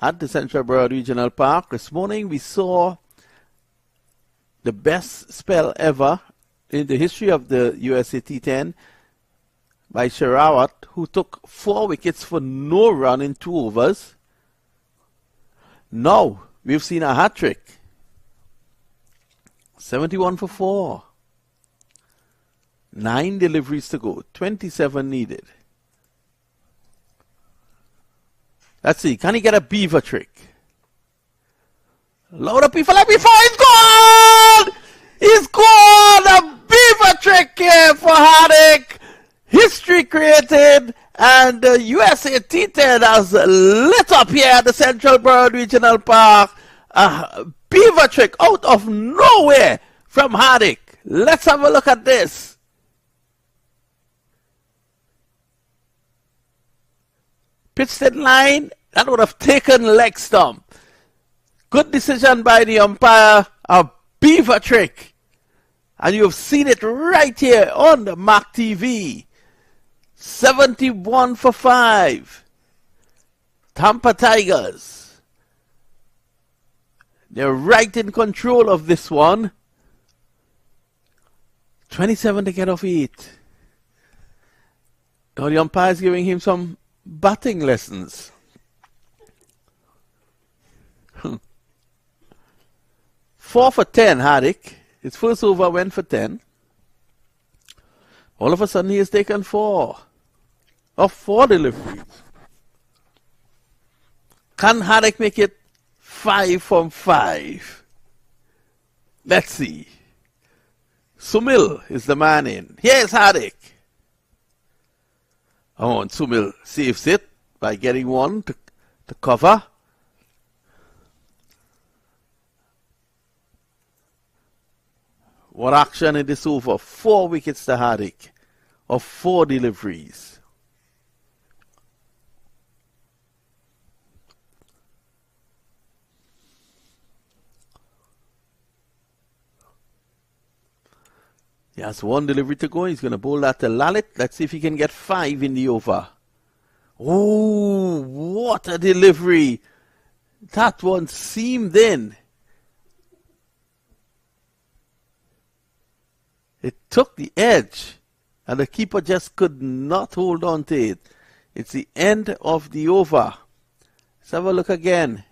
Speaker 1: at the Central Broward Regional Park. This morning we saw the best spell ever in the history of the USA T10 by Sherawat, who took 4 wickets for no run in 2 overs. Now we've seen a hat trick. 71 for 4. 9 deliveries to go. 27 needed. Let's see. Can he get a beaver trick? Load up before he's gone! He's gone! A beaver trick here for Hardik. History created, and the USA T10 has lit up here at the Central Broward Regional Park. A beaver trick out of nowhere from Hardik. Let's have a look at this. Pitched in line, that would have taken leg stump. Good decision by the umpire, a beaver trick. And you've seen it right here on the MAQ TV. 71 for 5. Tampa Tigers. They're right in control of this one. 27 to get off 8. Now the umpire is giving him some batting lessons. 4 for 10, Hardik. His first over went for 10. All of a sudden he has taken 4. Of 4 deliveries. Can Hardik make it 5 from 5? Let's see. Sumil is the man in. Here's Hardik. Oh, and Sumil saves it by getting 1 to cover. What action in this over? 4 wickets to Hardik of 4 deliveries. He has 1 delivery to go. He's going to bowl that to Lalit. Let's see if he can get 5 in the over. Oh, what a delivery. That one seamed in. It took the edge, and the keeper just could not hold on to it. It's the end of the over. Let's have a look again.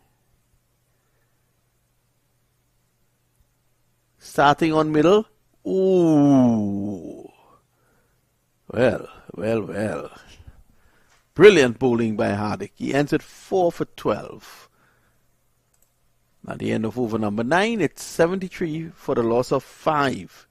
Speaker 1: Starting on middle. Ooh. Well. Brilliant bowling by Hardik. He entered 4 for 12. At the end of over number 9, it's 73 for the loss of 5.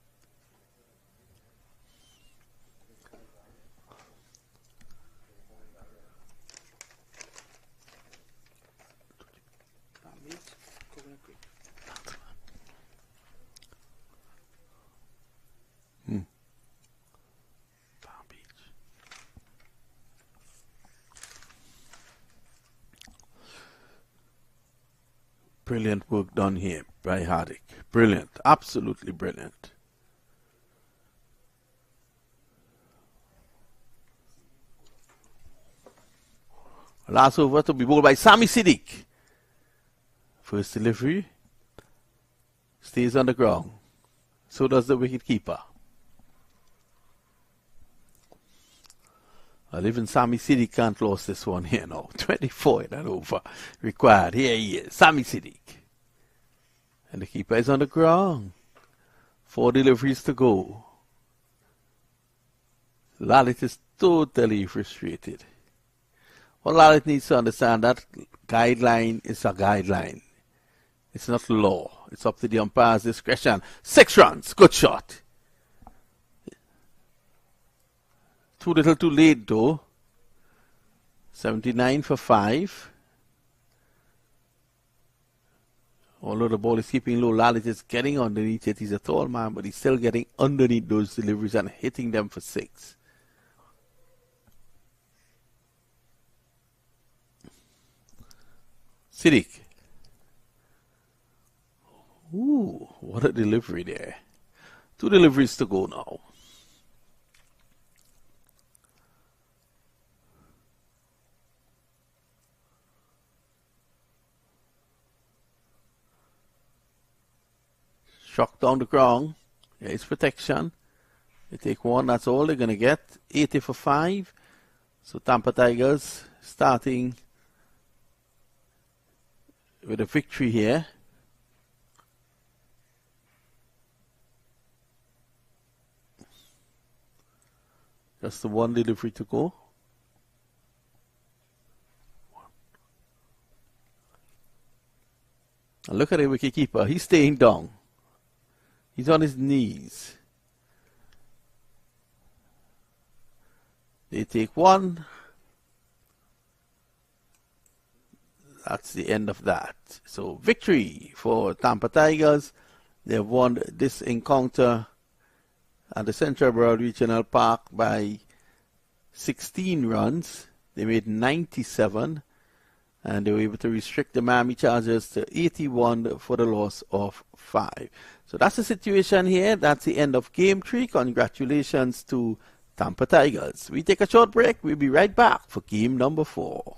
Speaker 1: Brilliant work done here by Hardik. Brilliant. Absolutely brilliant. Last over to be bowled by Sami Siddique. First delivery. Stays on the ground. So does the wicketkeeper. Well, even Sami Siddique can't lose this one here now. 24 in an over required. Here he is, Sami Siddique. And the keeper is on the ground. 4 deliveries to go. Lalit is totally frustrated. Well, Lalit needs to understand that guideline is a guideline. It's not law. It's up to the umpire's discretion. 6 runs. Good shot. Too little too late though. 79 for 5. Although the ball is keeping low, Lalit is getting underneath it. He's a tall man, but he's still getting underneath those deliveries and hitting them for 6. Siddique. Ooh, what a delivery there. 2 deliveries to go now. Shock down the ground. There is protection. They take 1, that's all they're going to get. 80 for 5. So Tampa Tigers starting with a victory here. Just the 1 delivery to go. And look at the wicketkeeper. He's staying down. He's on his knees. They take 1. That's the end of that. So victory for Tampa Tigers. They've won this encounter at the Central Broward Regional Park by 16 runs. They made 97. And they were able to restrict the Miami Chargers to 81 for the loss of 5. So that's the situation here. That's the end of Game 3. Congratulations to Tampa Tigers. We take a short break. We'll be right back for Game number 4.